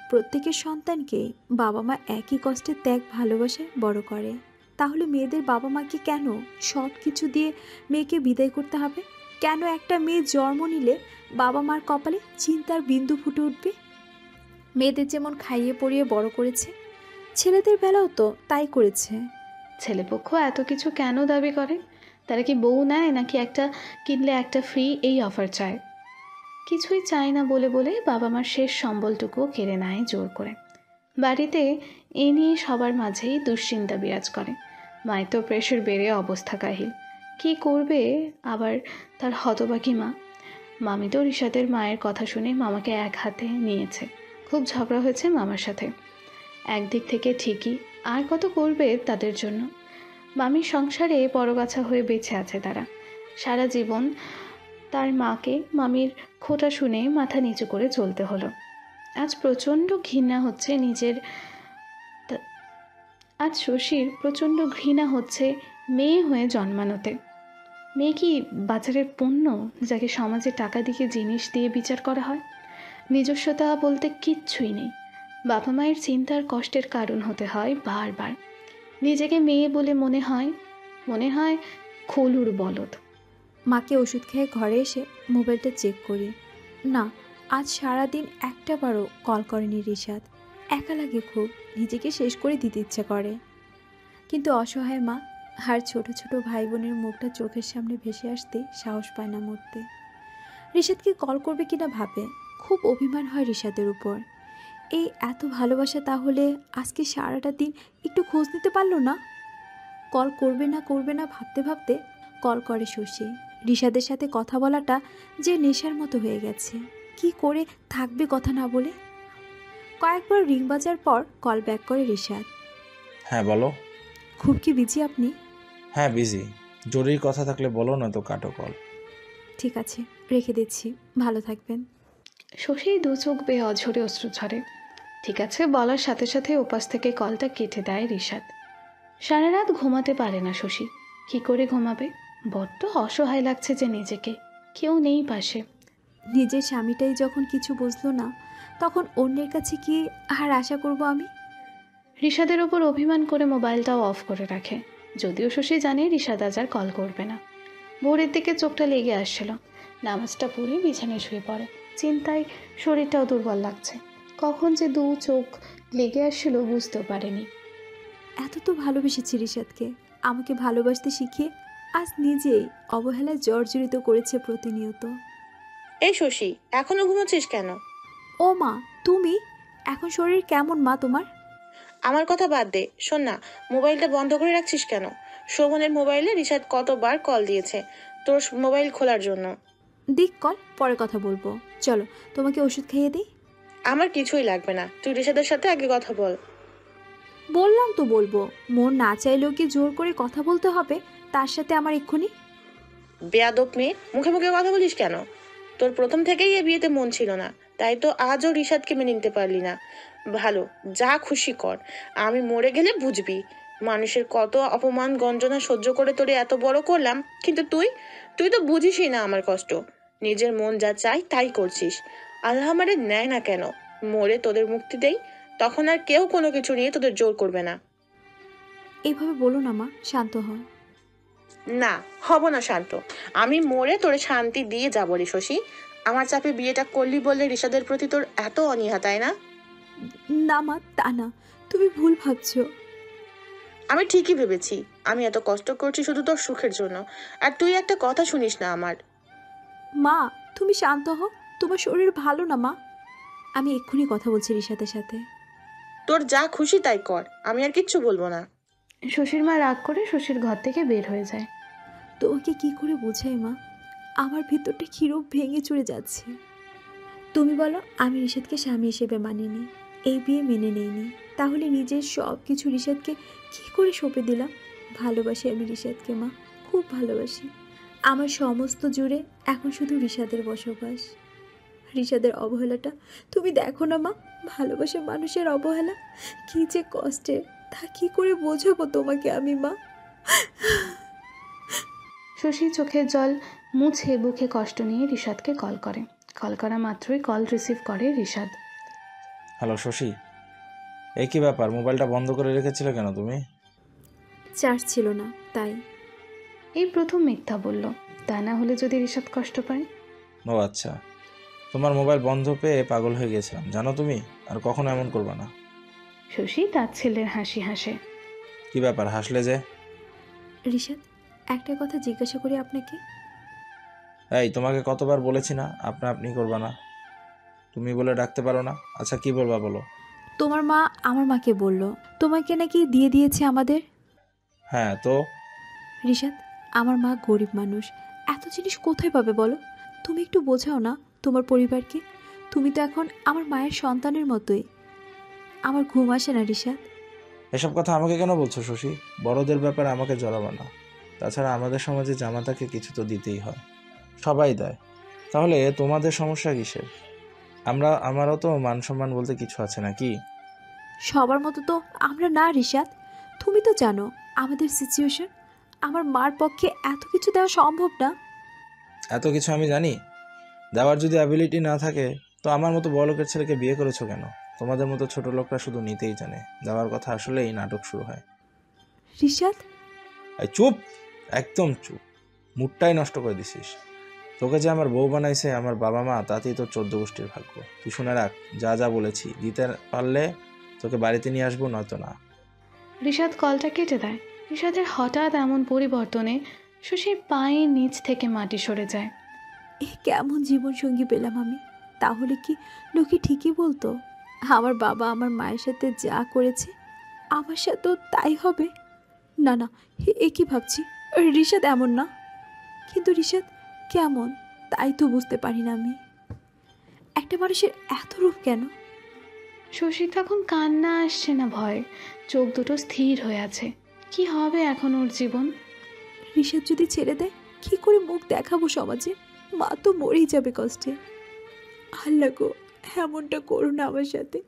প্রত্যেকের সন্তানকে বাবা মা একই কষ্টে ত্যাগ ভালোবাসায় বড় করে। তাহলে মেয়েদের বাবা মাকে কেন সব কিছু দিয়ে মেয়েকে বিদায় করতে হবে? কেন একটা মেয়ে জন্ম নিলে বাবা মার কপালে চিন্তার বিন্দু ফুটে উঠবে? মেয়েদের যেমন খাইয়ে পরিয়ে বড় করেছে, ছেলেদের বেলাও তো তাই করেছে। ছেলেপক্ষ এত কিছু কেন দাবি করে? তারা কি বউ নেয়, নাকি একটা কিনলে একটা ফ্রি এই অফার চায়? কিছুই চায় না বলে বলে বাবা মার শেষ সম্বলটুকু কেড়ে নেয় জোর করে। বাড়িতে এ নিয়ে সবার মাঝেই দুশ্চিন্তা বিরাজ করে। মায়ের তো প্রেশার বেড়ে অবস্থা কাহিল। কি করবে আবার তার হতবাকি মা? মামি তো রিশাদের মায়ের কথা শুনে মামাকে এক হাতে নিয়েছে। খুব ঝগড়া হয়েছে মামার সাথে। একদিক থেকে ঠিকই, আর কত করবে তাদের জন্য। মামির সংসারে পরগাছা হয়ে বেঁচে আছে তারা। সারা জীবন তার মাকে মামির খোঁটা শুনে মাথা নিচু করে চলতে হলো। আজ শশীর প্রচণ্ড ঘৃণা হচ্ছে মেয়ে হয়ে জন্মানোতে। মেয়ে কি বাজারের পণ্য, যাকে সমাজে টাকা দিয়ে জিনিস দিয়ে বিচার করা হয়? নিজস্বতা বলতে কিচ্ছুই নেই। বাবা মায়ের চিন্তার কষ্টের কারণ হতে হয় বারবার। নিজেকে মেয়ে বলে মনে হয় খোলুর বলদ। মাকে ওষুধ খেয়ে ঘরে এসে মোবাইলটা চেক করি। না, আজ সারাদিন একটাবারও কল করেনি রিশাদ। একা লাগে খুব, নিজেকে শেষ করে দিতে ইচ্ছে করে। কিন্তু অসহায় মা আর ছোট ছোট ভাই বোনের মুখটা চোখের সামনে ভেসে আসতে সাহস পায় না মরতে। রিশাদকে কল করবে কিনা ভাবে, খুব অভিমান হয় রিশাদের উপর। এই এত ভালোবাসা, তাহলে আজকে সারাটা দিন একটু খোঁজ নিতে পারলো না? কল করবে না করবে না ভাবতে ভাবতে কল করে শশী। রিশাদের সাথে কথা বলাটা যে নেশার মতো হয়ে গেছে। কি করে থাকবে কথা না বলে? কয়েকবার রিং বাজার পর কল ব্যাক করে রিশাদ। হ্যাঁ বলো। খুব কি বিজি আপনি? হ্যাঁ বিজি। জরুরি কথা থাকলে বলো, না তো কাটো কল। ঠিক আছে, রেখে দিচ্ছি। ভালো থাকবেন। শশী দু চোখ বেয়ে অঝরে অশ্রু ঝরে। ঠিক আছে বলার সাথে সাথে ওপাশ থেকে কলটা কেটে দেয় রিশাদ। সারা রাত ঘুমাতে পারে না শশী। কি করে ঘুমাবে? বড্ড অসহায় লাগছে যে নিজেকে, কেউ নেই পাশে। নিজের স্বামীটাই যখন কিছু বুঝলো না, তখন অন্যের কাছে কি আর আশা করব আমি? রিশাদের ওপর অভিমান করে মোবাইলটাও অফ করে রাখে। যদিও শশী জানে রিশাদ আজ আর কল করবে না। ভোরের দিকে চোখটা লেগে আসছিল। নামাজটা পড়ে বিছানায় শুয়ে পড়ে। চিন্তায় শরীরটাও দুর্বল লাগছে। কখন যে দু চোখ লেগে আসছিল বুঝতেও পারেনি। এত তো ভালোবেসেছি রিশাদকে, আমাকে ভালোবাসতে শিখিয়ে আজ নিজেই অবহেলায় জর্জরিত করেছে প্রতিনিয়ত। এই শশী, এখনো ঘুমোচ্ছিস কেন? ও মা, তুমি? এখন শরীর কেমন মা তোমার? আমার কথা বাদ দে, শোন না, মোবাইলটা বন্ধ করে রাখছিস কেন? শোভনের মোবাইলে রিশাদ কতবার কল দিয়েছে তোর মোবাইল খোলার জন্য। দিক কল, পরে কথা বলবো। চলো তোমাকে ওষুধ খাইয়ে দিই। আমার কিছুই লাগবে না, তুই রিশাদের সাথে আগে কথা বল। বললাম তো বলবো, মন না চাইলেও কি জোর করে কথা বলতে হবে তার সাথে আমার এক্ষুনি? বেয়াদব মেয়ে, মুখে মুখে কথা বলিস কেন? তোর প্রথম থেকেই এ বিয়েতে মন ছিল না, তাই তো আজও রিশাদকে মেনে নিতে পারলি না। ভালো, যা খুশি কর, আমি মরে গেলে বুঝবি। মানুষের কত অপমান গঞ্জনা সহ্য করে তোরে এত বড় করলাম, কিন্তু তুই তুই তো বুঝিসই না আমার কষ্ট। নিজের মন যা চাই তাই করছিস। আল্লাহ আমারে নেয় না কেন? মরে তোদের মুক্তি দেই, তখন আর কেউ কোনো কিছু নিয়ে তোদের জোর করবে না। এইভাবে বলো না মা, শান্ত হও। না, হব না শান্ত। আমি মরে তোরে শান্তি দিয়ে যাবো রে শশী। আমার চাপে বিয়েটা করলি বলে রিশাদের প্রতি তোর এত অনীহা, তাই না? না মা, তা না, তুমি ভুল ভাবছো। আমি ঠিকই ভেবেছি। আমি এত কষ্ট করছি শুধু তোর সুখের জন্য, আর তুই একটা কথা শুনিস না আমার। মা, তুমি শান্ত হও, তোমার শরীর ভালো না মা। আমি এক্ষুনি কথা বলছি রিশাদের সাথে। তোর যা খুশি তাই কর, আমি আর কিচ্ছু বলবো না। শশীর মা রাগ করে শশীর ঘর থেকে বের হয়ে যায়। তোমাকে কি করে বোঝাই মা, আমার ভিতরটা ক্ষীরব ভেঙে চুরে যাচ্ছে। তুমি বলো, আমি রিশাদকে স্বামী হিসেবে মানিনি, এই বিয়ে মেনে নেইনি, তাহলে নিজের সব কিছু রিশাদকে কি করে সঁপে দিলাম? ভালোবাসি আমি রিশাদকে মা, খুব ভালোবাসি। আমার সমস্ত জুড়ে এখন শুধু রিশাদের বসবাস। রিশাদের অবহেলাটা তুমি দেখো না মা, ভালোবাসা মানুষের অবহেলা কি যে কষ্টের, তা কি করে বোঝাবো তোমাকে আমি মা? শশী চোখের জল মুছে বুকে কষ্ট নিয়ে রিশাদকে কল করে। কল করা মাত্রই কল রিসিভ করে রিশাদ। হ্যালো শশী, এই কি ব্যাপার, মোবাইলটা বন্ধ করে রেখেছিলে কেন তুমি? চার্জ ছিল না তাই। এই প্রথম মিথ্যা বলল, তা না হলে যদি রিশাদ কষ্ট পায়। ও আচ্ছা, তোমার মোবাইল বন্ধ পেয়ে পাগল হয়ে গেছিলাম জানো তুমি, আর কখনো এমন করবা না। শশী তার ছেলের হাসি হাসে। কি ব্যাপার হাসলে যে? রিশাদ, একটা কথা জিজ্ঞাসা করি আপনাকে। এই তোমাকে কতবার বলেছি না আপনা আপনি করবা না, তুমি বলে ডাকতে পারো না। আচ্ছা কি বলবা বলো। তোমার মা আমার মাকে বলল তোমাকে নাকি দিয়ে দিয়েছে আমাদের। হ্যাঁ তো? রিশাদ, আমার মা গরিব মানুষ, এত জিনিস কোথায় পাবে বলো? তুমি একটু বোঝাও না তোমার পরিবারকে। তুমি তো এখন আমার মায়ের সন্তানের মতোই। আমার ঘুম আসে না রিশাদ। এসব কথা আমাকে কেন বলছো শশী? বড়দের ব্যাপারে আমাকে জড়াবা না। তাছাড়া আমাদের সমাজে জামাতাকে কিছু তো দিতেই হয়, সবাই দেয়, তাহলে তোমাদের সমস্যা কিসের? আমারও তো মান সম্মান বলতে কিছু আছে নাকি? সবার মতো তো আমরা না রিশাদ, তুমি তো জানো আমাদের সিচুয়েশন। আমার মার পক্ষে এত কিছু দেওয়া সম্ভব না। এত কিছু আমি জানি, দেওয়ার যদি অ্যাবিলিটি না থাকে তো আমার মতো বড়লোকের ছেলেকে বিয়ে করেছো কেন? তোমাদের মতো ছোট লোকরা শুধু নিতেই জানে, দেওয়ার কথা আসলেই নাটক শুরু হয়। রিশাদ, এই চুপ, একদম চুপ, মুডটাই নষ্ট করে দিছিস। তোকে যে আমার বউ বানাইছে আমার বাবা মা, তাতেই তোর 14 গোষ্ঠীর ভাগ্য। তুই শুনে রাখ, যা যা বলেছি দিতে পারলে তোকে বাড়িতে নিয়ে আসবো, নয়তো না। রিশাদ কলটা কেটে দেয়। রিশাদের হঠাৎ এমন পরিবর্তনে শশীর পায়ের নিচ থেকে মাটি সরে যায়। এ কেমন জীবনসঙ্গী পেলাম আমি? তাহলে কি লোকে ঠিকই বলতো আমার বাবা আমার মায়ের সাথে যা করেছে আমার সাথেও তাই হবে? না না, এ কি ভাবছি? রিশাদ এমন না। কিন্তু রিশাদ কেমন তাই তো বুঝতে পারি না আমি। একটা মানুষের এত রূপ কেন? শশীর তখন কান্না আসছে না ভয়, চোখ দুটো স্থির হয়ে আছে। কি হবে এখন ওর জীবন? রিশাদ যদি ছেড়ে দেয় কি করে মুখ দেখাবো সমাজে? মা তো মরেই যাবে কষ্টে। আল্লাহ গো, এমনটা করো না আমার সাথে।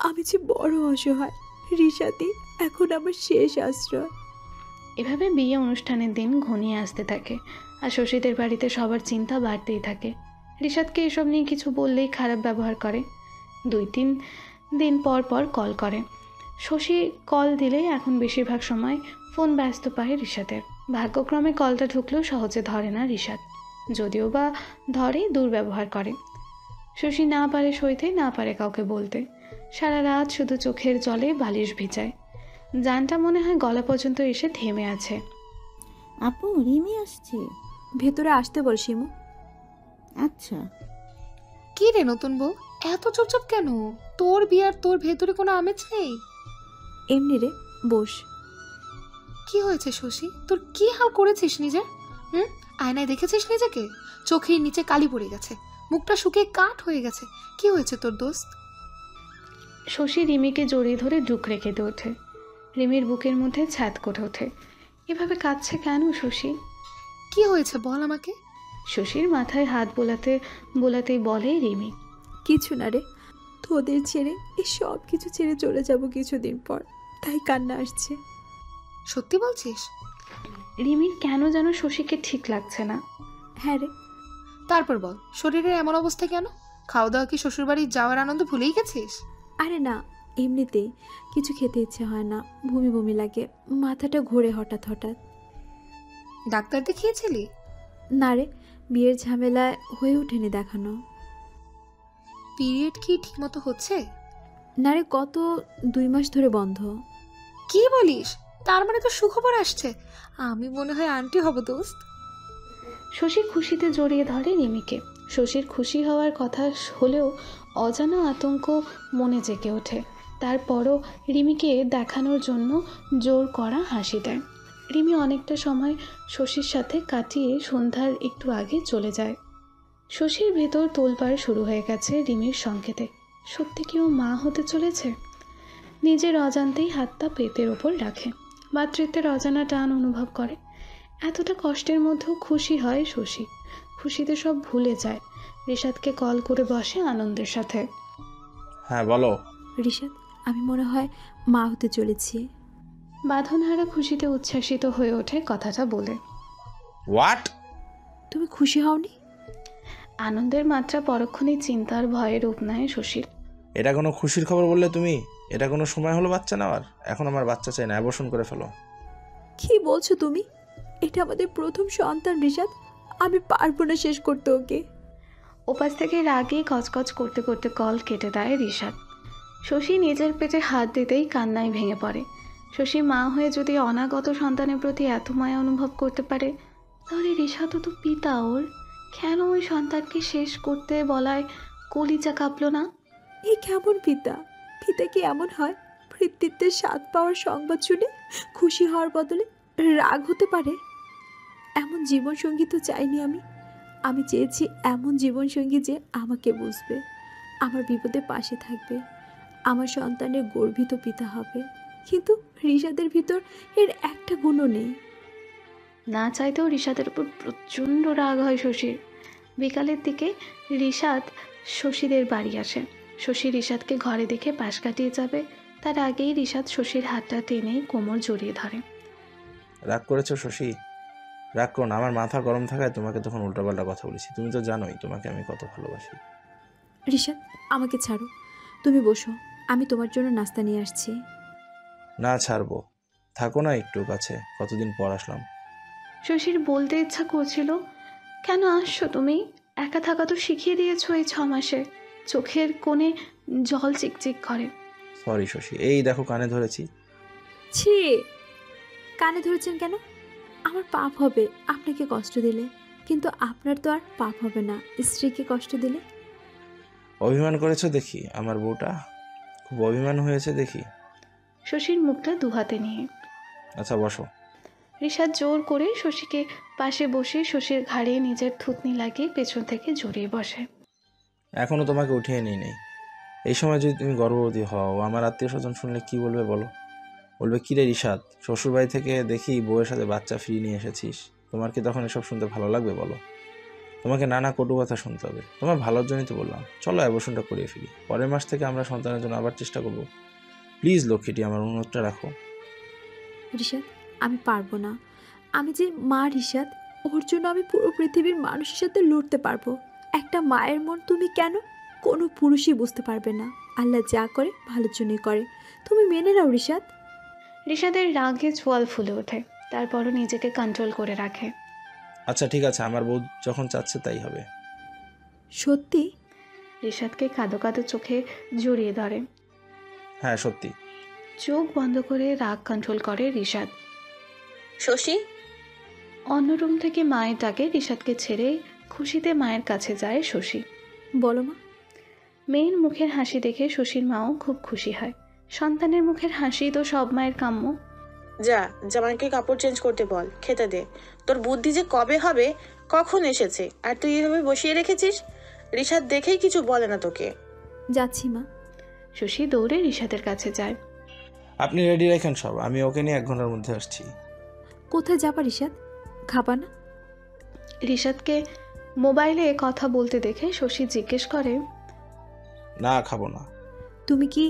আমি যে বড় অসহায়। রিশাদই এখন আমার শেষ আশ্রয়। এভাবে বিয়ে অনুষ্ঠানের দিন ঘনিয়ে আসতে থাকে আর শশীদের বাড়িতে সবার চিন্তা বাড়তেই থাকে। রিশাদকে এসব নিয়ে কিছু বললেই খারাপ ব্যবহার করে। 2-3 দিন পর পর কল করে। শশী কল দিলেই এখন বেশিরভাগ সময় ফোন ব্যস্ত পায় রিশাদের। ভাগ্যক্রমে কলটা ঢুকলেও সহজে ধরে না রিশাদ, যদিও বা ধরে দুর্ব্যবহার করে। শশী না পারে সইতে, না পারে কাউকে বলতে। সারা রাত শুধু চোখের জলে বালিশ ভিজায়। জানটা মনে হয় গলা পর্যন্ত এসে থেমে আছে। আপু, রিমি আসছে। ভেতরে আসতে বল শিমু। আচ্ছা। কি রে নতুন বউ, এত চুপচাপ কেন? তোর বিয়ার তোর ভেতরে কোনো আমেজ নেই? এমনি রে, বস। কি হয়েছে শশী, তোর কি হাল করেছিস নিজের? আয়নায় দেখেছিস নিজেকে? চোখের নিচে কালি পড়ে গেছে, মুখটা শুকিয়ে কাঠ হয়ে গেছে। কি হয়েছে তোর দোস্ত? শশী রিমিকে জড়িয়ে ধরে ডুকরে কেঁদে ওঠে। রিমির বুকের মধ্যে ছাদ করে ওঠে। এভাবে কাঁদছে কেন শশী? কি হয়েছে বল আমাকে। শশীর মাথায় হাত বোলাতেই বলে রিমি, কিছু না রে, তোদের ছেড়ে এই সব কিছু ছেড়ে চলে যাব কিছুদিন পর, তাই কান্না আসছে। সত্যি বলছিস? রিমির কেন যেন শশীকে ঠিক লাগছে না। হ্যাঁ রে। তারপর বল, শরীরের এমন অবস্থা কেন? খাওয়া দাওয়া কি শ্বশুরবাড়ি যাওয়ার আনন্দ ভুলেই গেছিস? আরে না, এমনিতেই কিছু খেতে ইচ্ছে হয় না, বমি বমি লাগে, মাথাটা ঘোরে হঠাৎ হঠাৎ। ডাক্তার দেখিয়েছিলি? না রে, বিয়ের ঝামেলায় হয়ে ওঠেনি দেখানো। পিরিয়ড কি ঠিকমতো হচ্ছে? না রে, গত 2 মাস ধরে বন্ধ। কি বলিস? তার মানে তো সুখবর আসছে। আমি মনে হয় আন্টি হব দোস্ত। শশী খুশিতে জড়িয়ে ধরে রিমিকে। শশীর খুশি হওয়ার কথা হলেও অজানা আতঙ্ক মনে জেগে ওঠে। তারপরও রিমিকে দেখানোর জন্য জোর করা হাসি দেয়। রিমি অনেকটা সময় শশীর সাথে কাটিয়ে সন্ধ্যার একটু আগে চলে যায়। শশীর ভেতর তোলপাড় শুরু হয়ে গেছে রিমির সংকেতে। সত্যি কি ও মা হতে চলেছে? নিজের অজান্তেই হাতটা পেটের ওপর রাখে। মাতৃত্বের অজানা টান অনুভব করে। এতটা কষ্টের মধ্যেও খুশি হয় শশী। খুশিতে সব ভুলে যায়। রিশাদকে কল করে বসে আনন্দের সাথে। হ্যাঁ বলো। রিশাদ, আমি মনে হয় মা হতে চলেছি। বাঁধনহারা খুশিতে উচ্ছ্বাসিত হয়ে ওঠে কথাটা বলে। হোয়াট? তুমি খুশি হওনি? আনন্দের মাত্রা পরক্ষণেই চিন্তার ভয়ে রূপ নেয় শশীর। এটা কোনো খুশির খবর বললে তুমি? এটা কোনো সময় হলো বাচ্চা নেওয়ার? এখন আমার বাচ্চা চাই না, অ্যাবর্শন করে ফেলো। কি বলছো তুমি? এটা আমাদের প্রথম সন্তান রিশাদ, আমি পারবো না শেষ করতে ওকে। ওপাশ থেকে রাগে কচকচ করতে করতে কল কেটে দেয় রিশাদ। শশী নিজের পেটে হাত দিতেই কান্নায় ভেঙে পড়ে। শশী মা হয়ে যদি অনাগত সন্তানের প্রতি এত মায়া অনুভব করতে পারে, তাহলে রিশাদও তো পিতা ওর। কেন ওই সন্তানকে শেষ করতে বলায় কলিজা কাঁপল না? এ কেমন পিতা? পিতা কি এমন হয়? ভৃত্যের স্বাদ পাওয়ার সংবাদ শুনে খুশি হওয়ার বদলে রাগ হতে পারে? এমন জীবনসঙ্গী তো চাইনি আমি। আমি চেয়েছি এমন জীবনসঙ্গী যে আমাকে বুঝবে, আমার বিপদে পাশে থাকবে, আমার সন্তানের গর্বিত পিতা হবে। কিন্তু রিশাদের ভিতর এর একটা গুণও নেই। না চাইতেও রিশাদের উপর প্রচণ্ড রাগ হয় শশীর। বিকালের দিকে রিশাদ শশীদের বাড়ি আসে। শশী রিশাদকে ঘরে দেখে পাশ কাটিয়ে যাবে, তার আগেই রিশাদ শশীর হাতটা টেনে কোমর জড়িয়ে ধরে। রাগ করেছো শশী? রাগ করো না, আমার মাথা গরম থাকায় তোমাকে তখন উল্টাপাল্টা কথা বলেছি। তুমি তো জানোই তোমাকে আমি কত ভালোবাসি। রিশাদ, আমাকে ছাড়ো, তুমি বসো, আমি তোমার জন্য নাস্তা নিয়ে আসছি। না ছাড়বো, থাকো না একটু কাছে, কতদিন পর আসলাম। শশীর বলতে ইচ্ছা করছিল, কেন আসছো তুমি? একা থাকা তো শিখিয়ে দিয়েছো এই 6 মাসে। চোখের কোণে জল চিকচিক করে। সরি শশী, এই দেখো কানে ধরেছি। ছি, কানে ধরেছেন কেন? আমার পাপ হবে আপনাকে কষ্ট দিলে, কিন্তু আপনার তো আর পাপ হবে না স্ত্রীকে কষ্ট দিলে। অভিমান করেছো দেখি আমার বউটা, খুব অভিমান হয়েছে দেখি। শশীর মুখটা দুহাতে নিয়ে। আচ্ছা বসো। রিশাদ জোর করে শশীকে পাশে বসে শশীর ঘাড়ে নিজের থুতনি লাগিয়ে পেছন থেকে জড়িয়ে বসে। এখনো তোমাকে উঠিয়ে নিই নেই। এই সময় যদি তুমি গর্ভবতী হও, আমার আত্মীয় স্বজন শুনলে কি বলবে বলো? বলবে কি রে রিশাদ, শ্বশুরবাড়ি থেকে দেখি বউয়ের সাথে বাচ্চা ফিরিয়ে নিয়ে এসেছিস। তোমার কি তখন এসব শুনতে ভালো লাগবে বলো? তোমাকে নানা কটু কথা শুনতে হবে। তোমার ভালোর জন্যই তো বললাম, চলো অ্যাবর্শনটা করিয়ে ফেলি। পরের মাস থেকে আমরা সন্তানের জন্য আবার চেষ্টা করব। প্লিজ লক্ষ্মীটি, আমার অনুরোধটা রাখো। রিশাদ, আমি পারবো না। আমি যে মা রিশাদ, ওর জন্য আমি পুরো পৃথিবীর মানুষের সাথে লড়তে পারবো। একটা মায়ের মন তুমি কেন কোনো পুরুষই বুঝতে পারবে না। আল্লাহ যা করে ভালোর জন্যই করে। তুমি মেনে নাও রিশাদ। রিশাদের রাগে চোয়াল ফুলে ওঠে, তারপরও নিজেকে কন্ট্রোল করে রাখে। আচ্ছা ঠিক আছে, আমার বউ যখন চাচ্ছে তাই হবে। সত্যি? রিশাদকে কাঁদো কাঁদো চোখে জড়িয়ে ধরে। হ্যাঁ সত্যি। চোখ বন্ধ করে রাগ কন্ট্রোল করে রিশাদ। শশী, অন্য রুম থেকে মায়ের ডাকে রিশাদকে ছেড়ে খুশিতে মায়ের কাছে যায় শশী। বলো মা। মেয়ের মুখের হাসি দেখে শশীর মাও খুব খুশি হয়। সন্তানের মুখের হাসি তো সব মায়ের কাম্য। যা জামাইকে কাপড় চেঞ্জ করতে বল, খেতে দে। তোর বুদ্ধি যে কবে হবে, কখন এসেছে, আর তুই এভাবে বসিয়ে রেখেছিস। রিশাদ দেখেই কিছু বলে না তোকে। যাচ্ছি মা। শশী দৌড়ে রিশাদের কাছে যায়। আপনি রেডি রাখেন সব, আমি ওকে নিয়ে 1 ঘন্টার মধ্যে আসছি। কোথায় যাবা রিশাদ? খাবা না? রিশাদকে মোবাইলে কথা বলতে দেখে শশী জিজ্ঞেস করে, না খাবো না। তুমি কি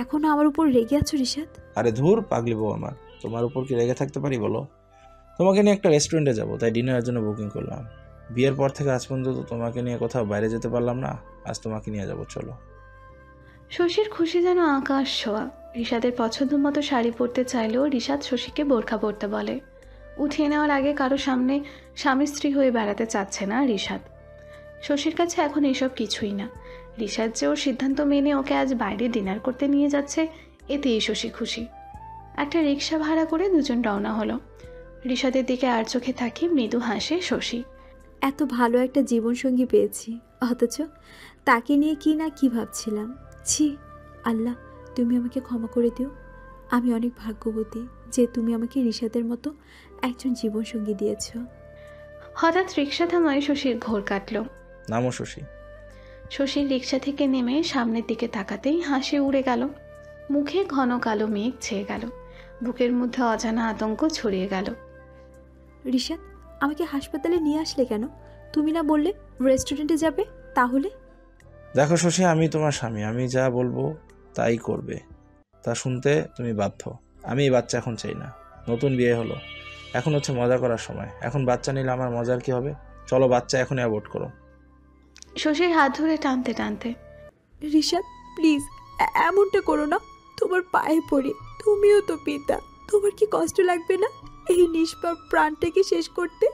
এখনো আমার উপর রেগে আছো রিশাদ? আরে ধুর পাগলি বউ আমার, তোমার উপর কি রেগে থাকতে পারি বলো? তোমাকে নিয়ে একটা রেস্টুরেন্টে যাবো, তাই ডিনারের জন্য বুকিং করলাম। বিয়ের পর থেকে আজ পর্যন্ত তোমাকে নিয়ে কোথাও বাইরে যেতে পারলাম না, আজ তোমাকে নিয়ে যাবো, চলো। শশীর খুশি যেন আকাশ ছোঁয়া। রিশাদের পছন্দ মতো শাড়ি পরতে চাইলেও রিশাদ শশীকে বোরখা পরতে বলে। উঠিয়ে নেওয়ার আগে কারো সামনে স্বামী স্ত্রী হয়ে বেড়াতে চাচ্ছে না রিশাদ। শশীর কাছে এখন এসব কিছুই না। রিশাদ যে ওর সিদ্ধান্ত মেনে ওকে আজ বাইরে ডিনার করতে নিয়ে যাচ্ছে, এতেই শশী খুশি। একটা রিক্সা ভাড়া করে দুজন রওনা হলো। রিশাদের দিকে আর চোখে তাকিয়ে মৃদু হাসে শশী। এত ভালো একটা জীবনসঙ্গী পেয়েছি, অথচ তাকে নিয়ে কি না কি ভাবছিলাম। ছি আল্লাহ, তুমি আমাকে ক্ষমা করে দিও। আমি অনেক ভাগ্যবতী যে তুমি আমাকে রিশাদের মতো একজন জীবনসঙ্গী দিয়েছ। হঠাৎ রিক্সা থামায় শশীর ঘোর কাটল। নামো শশী। শশীর রিক্সা থেকে নেমে সামনের দিকে তাকাতেই হাসি উড়ে গেল। মুখে ঘন কালো মেঘ ছেয়ে গেল। বুকের মধ্যে অজানা আতঙ্ক ছড়িয়ে গেল। রিশাদ, আমাকে হাসপাতালে নিয়ে আসলে কেন? তুমি না বললে রেস্টুরেন্টে যাবে? তাহলে? দেখো শশী, আমি তোমার স্বামী, আমি যা বলবো তাই করবে, তা শুনতে তুমি বাধ্য। আমি এই বাচ্চা এখন চাই না। নতুন বিয়ে হলো, এখন হচ্ছে মজা করার সময়। এখন বাচ্চা নিলে আমার মজার কি হবে? চলো বাচ্চা এখন অ্যাবর্ট করো। শশীর হাত ধরে টানতে টানতে, রিশাদ প্লিজ এমনটা করো না, তোমার পায়ে পড়ি। তুমিও তো পিতা, তোমার কি কষ্ট লাগবে না এই নিষ্পাপ প্রাণটাকে শেষ করতে?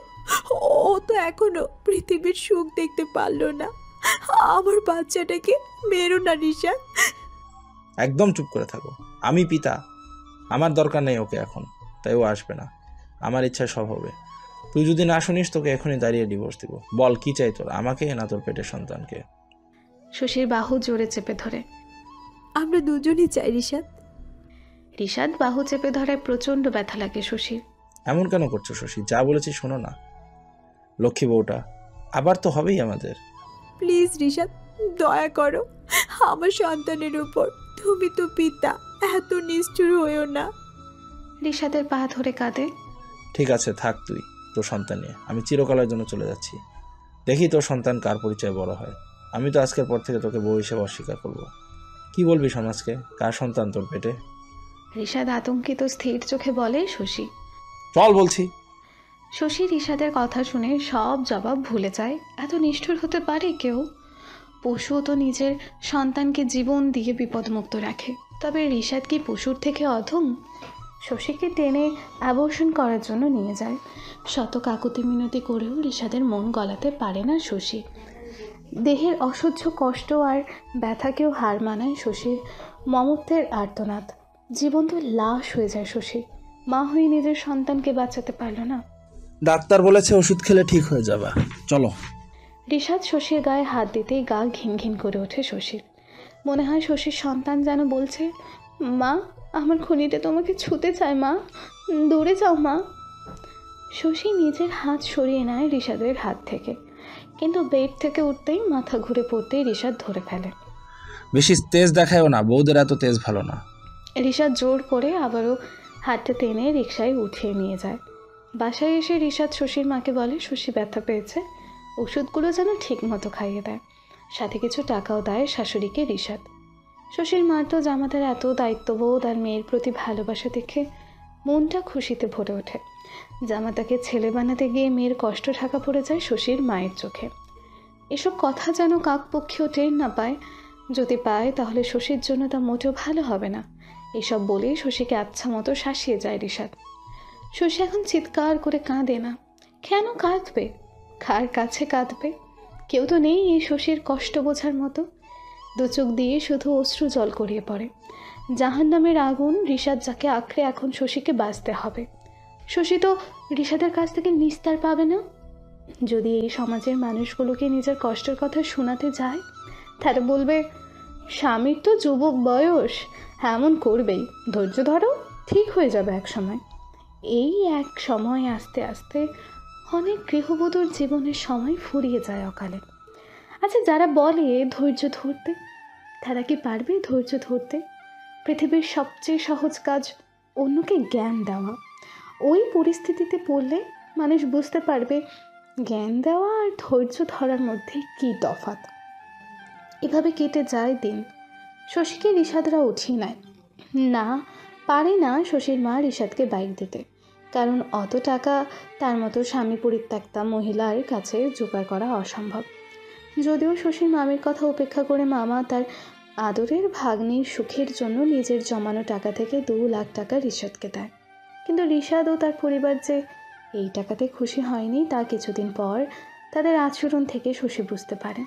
ও তো এখনো পৃথিবীর সুখ দেখতে পারলো না। আমার বাচ্চাটাকে মেরো না রিশাদ। একদম চুপ করে থাকো। আমি পিতা, আমার দরকার নেই ওকে এখন, তাই ও আসবে না। আমার ইচ্ছায় সব হবে। তুই যদি না শুনিস তোকে এখনই দাঁড়িয়ে ডিভোর্স দিব। বল কি চাই তোর, আমাকে না তোর পেটের সন্তানকে? শশীর বাহু জোরে চেপে ধরে। আমরা দুজনই চাই রিশাদ। রিশাদ বাহু চেপে ধরায় প্রচন্ড ব্যথা লাগে শশীর। এমন কেন করছো শশী? যা বলেছি শোনো না। লক্ষ্মী বউটা, আবার তো হবেই আমাদের। প্লিজ রিশাদ, দয়া করো আমার সন্তানের উপর। তুমি তো পিতা, এত নিষ্ঠুর হয়েও না। রিশাদের পা ধরে কাঁদে। ঠিক আছে থাক তুই তোর সন্তান নিয়ে, আমি চিরকালের জন্য চলে যাচ্ছি। দেখি তোর সন্তান কার পরিচয় বড় হয়। আমি তো আজকের পর থেকে তোকে বউ হিসেবে অস্বীকার করবো। কি বলবি সমাজকে? কার সন্তান তোর পেটে? রিশাদ আতঙ্কিত স্থির চোখে বলে, শশী। চল বলছি। শশী রিশাদের কথা শুনে সব জবাব ভুলে যায়। এত নিষ্ঠুর হতে পারে কেউ? পশুও তো নিজের সন্তানকে জীবন দিয়ে বিপদমুক্ত রাখে, তবে রিশাদ কি পশুর থেকে অধম? শশীকে টেনে অ্যাবর্শন করার জন্য নিয়ে যায়। শত কাকুতি মিনতি করেও রিশাদের মন গলাতে পারে না শশী। দেহের অসহ্য কষ্ট আর ব্যথাকেও হার মানায় শশীর মমত্বের আর্তনাদ। জীবন্ত লাশ হয়ে যায় শশী। মা হয়ে নিজের সন্তানকে বাঁচাতে পারল না। ডাক্তার বলেছে ওষুধ খেলে ঠিক হয়ে যাবে, চলো। রিশাদ শশীর গায়ে হাত দিতেই গা ঘিন ঘিন করে ওঠে শশীর। মনে হয় শশীর সন্তান যেন বলছে, মা আমার খুনিটা তোমাকে ছুতে চায় মা, দূরে যাও মা। শশী নিজের হাত সরিয়ে নেয় রিশাদের হাত থেকে, কিন্তু বেড থেকে উঠতেই মাথা ঘুরে পড়তেই রিশাদ ধরে ফেলে। বেশি তেজ দেখায়ও না, বউদের এত তেজ ভালো না। রিশাদ জোর করে আবারও হাতটা টেনে রিকশায় উঠিয়ে নিয়ে যায়। বাসায় এসে রিশাদ শশীর মাকে বলে শশী ব্যথা পেয়েছে, ওষুধগুলো যেন ঠিক মতো খাইয়ে দেয়, সাথে কিছু টাকাও দেয় শাশুড়িকে রিশাদ। শশীর মার তো জামাতার এত দায়িত্ববোধ আর মেয়ের প্রতি ভালোবাসা দেখে মনটা খুশিতে ভরে ওঠে। জামাতাকে ছেলে বানাতে গিয়ে মেয়ের কষ্ট ঢাকা পড়ে যায় শশীর মায়ের চোখে। এসব কথা যেন কাকপক্ষীও টের না পায়, যদি পায় তাহলে শশীর জন্য তা মোটেও ভালো হবে না। এসব বলেই শশীকে আচ্ছা মতো শাসিয়ে যায় রিশাদ। শশী এখন চিৎকার করে কাঁদে না। কেন কাঁদবে? কার কাছে কাঁদবে? কেউ তো নেই এই শশীর কষ্ট বোঝার মতো। দু চোখ দিয়ে শুধু অশ্রু জল গড়িয়ে পড়ে। জাহান্নামের আগুন রিশাদ যাকে আঁকড়ে এখন শশীকে বাঁচতে হবে। শশী তো রিশাদের কাছ থেকে নিস্তার পাবে না। যদি এই সমাজের মানুষগুলোকে নিজের কষ্টের কথা শোনাতে যায়, তারা বলবে স্বামীর তো যুবক বয়স, এমন করবেই, ধৈর্য ধরো, ঠিক হয়ে যাবে এক সময়। এই এক সময় আস্তে আস্তে অনেক গৃহবধূর জীবনের সময় ফুরিয়ে যায় অকালে। আচ্ছা, যারা বলে ধৈর্য ধরতে, তারা কি পারবে ধৈর্য ধরতে? পৃথিবীর সবচেয়ে সহজ কাজ অন্যকে জ্ঞান দেওয়া। ওই পরিস্থিতিতে পড়লে মানুষ বুঝতে পারবে জ্ঞান দেওয়া আর ধৈর্য ধরার মধ্যে কী তফাৎ। এভাবে কেটে যায় দিন। শশীকে রিশাদরা উঠিয়ে নেয়। না, পারে না শশীর মা রিশাদকে বাইক দিতে, কারণ অত টাকা তার মতো স্বামী পরিত্যক্তা মহিলার কাছে জোগাড় করা অসম্ভব। যদিও শশীর মামির কথা উপেক্ষা করে মামা তার আদরের ভাগ্নির সুখের জন্য নিজের জমানো টাকা থেকে 2 লাখ টাকা রিশাদকে দেয়, কিন্তু রিশাদ ও তার পরিবার যে এই টাকাতে খুশি হয়নি তা কিছুদিন পর তাদের আচরণ থেকে শশী বুঝতে পারে।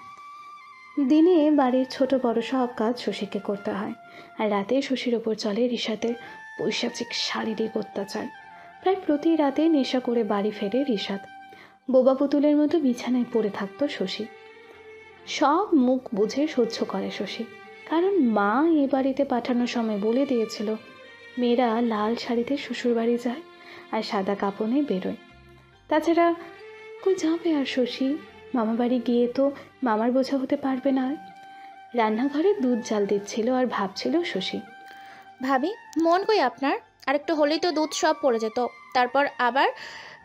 দিনে বাড়ির ছোট বড় সব কাজ শশীকে করতে হয়, আর রাতে শশীর ওপর চলে রিশাদের পৈশাচিক শারীরিক অত্যাচার। প্রায় প্রতি রাতে নেশা করে বাড়ি ফেরে রিশাদ। বোবা পুতুলের মতো বিছানায় পড়ে থাকতো শশী। সব মুখ বুঝে সহ্য করে শশী, কারণ মা এ বাড়িতে পাঠানোর সময় বলে দিয়েছিল মেয়েরা লাল শাড়িতে শ্বশুরবাড়ি যায় আর সাদা কাপড়ে বেরোয়। তাছাড়া কই যাবে আর শশী? মামা বাড়ি গিয়ে তো মামার বোঝা হতে পারবে না। আর রান্নাঘরে দুধ জাল দিচ্ছিল আর ভাবছিল শশী, ভাবি মন কই আপনার? আর একটু হলেই তো দুধ সব পড়ে যেত, তারপর আবার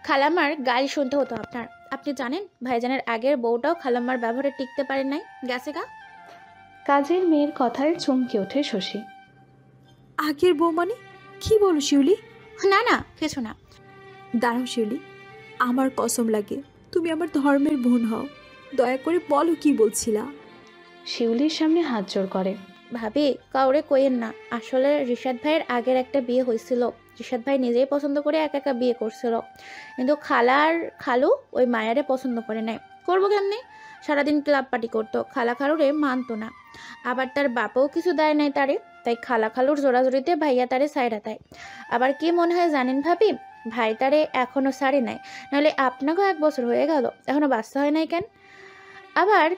খালাম্মার গালি শুনতে হতো আপনার। আপনি জানেন ভাইজানের আগের বউটাও খালাম্মার ব্যবহারে টিকতে পারেন নাই, গেছে গা। কাজের মেয়ের কথায় চমকে ওঠে শশী। আগের বউ মানে কি বলো শিউলি? না না কিছু না। দাঁড়াও শিউলি, আমার কসম লাগে তুমি আমার ধর্মের বোন হও, দয়া করে বলো কি বলছিলা। শিউলির সামনে হাত জোড় করে। ভাবি কাউরে কইেন না, আসলে রিশাদ ভাইয়ের আগের একটা বিয়ে হয়েছিল। রিশাদ ভাই নিজেই পছন্দ করে একা একা বিয়ে করছিল, কিন্তু খালার খালু ওই মায়ারে পছন্দ করে নাই। করবো কেমনি? সারাদিন ক্লাব পার্টি করতো, খালা খালুরে মানতো না, আবার তার বাপাও কিছু দেয় নাই তারে, তাই খালা খালুর জোড়াজোড়িতে ভাইয়া তারে সাইরা দেয়। আবার কি মনে হয় জানেন ভাবি, ভাই তারে এখনো সারে নাই, নাহলে আপনাকেও 1 বছর হয়ে গেল, এখনো বাচ্চা হয় নাই কেন? আবার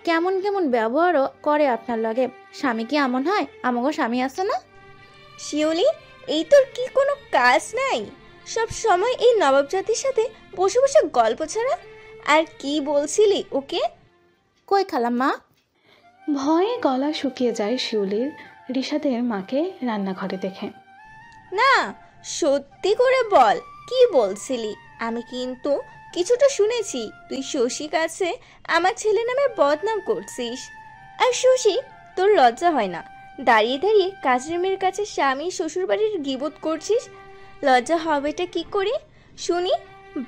কেমন কেমন ব্যবহারও করে আপনার লগে। স্বামী কি এমন হয়? আমাকে স্বামী আছে না? শিউলি, এই তোর কি কোনো কাজ নাই? সব সময় এই নবাব জাতির সাথে বসে বসে গল্প ছাড়া আর কি বলছিলি ওকে? কই খালাম্মা? ভয়ে গলা শুকিয়ে যায় শিউলির রিশাদের মাকে রান্নাঘরে দেখে। না, সত্যি করে বল কি বলছিলি? আমি কিন্তু কিছুটা শুনেছি তুই শশী কাছে আমার ছেলে নামে বদনাম করছিস। আর শশী, তোর লজ্জা হয় না? দাঁড়িয়ে দাঁড়িয়ে কাজের মেয়ের কাছে স্বামী শ্বশুরবাড়ির গিবত করছিস। লজ্জা হবেটা কি করে শুনি?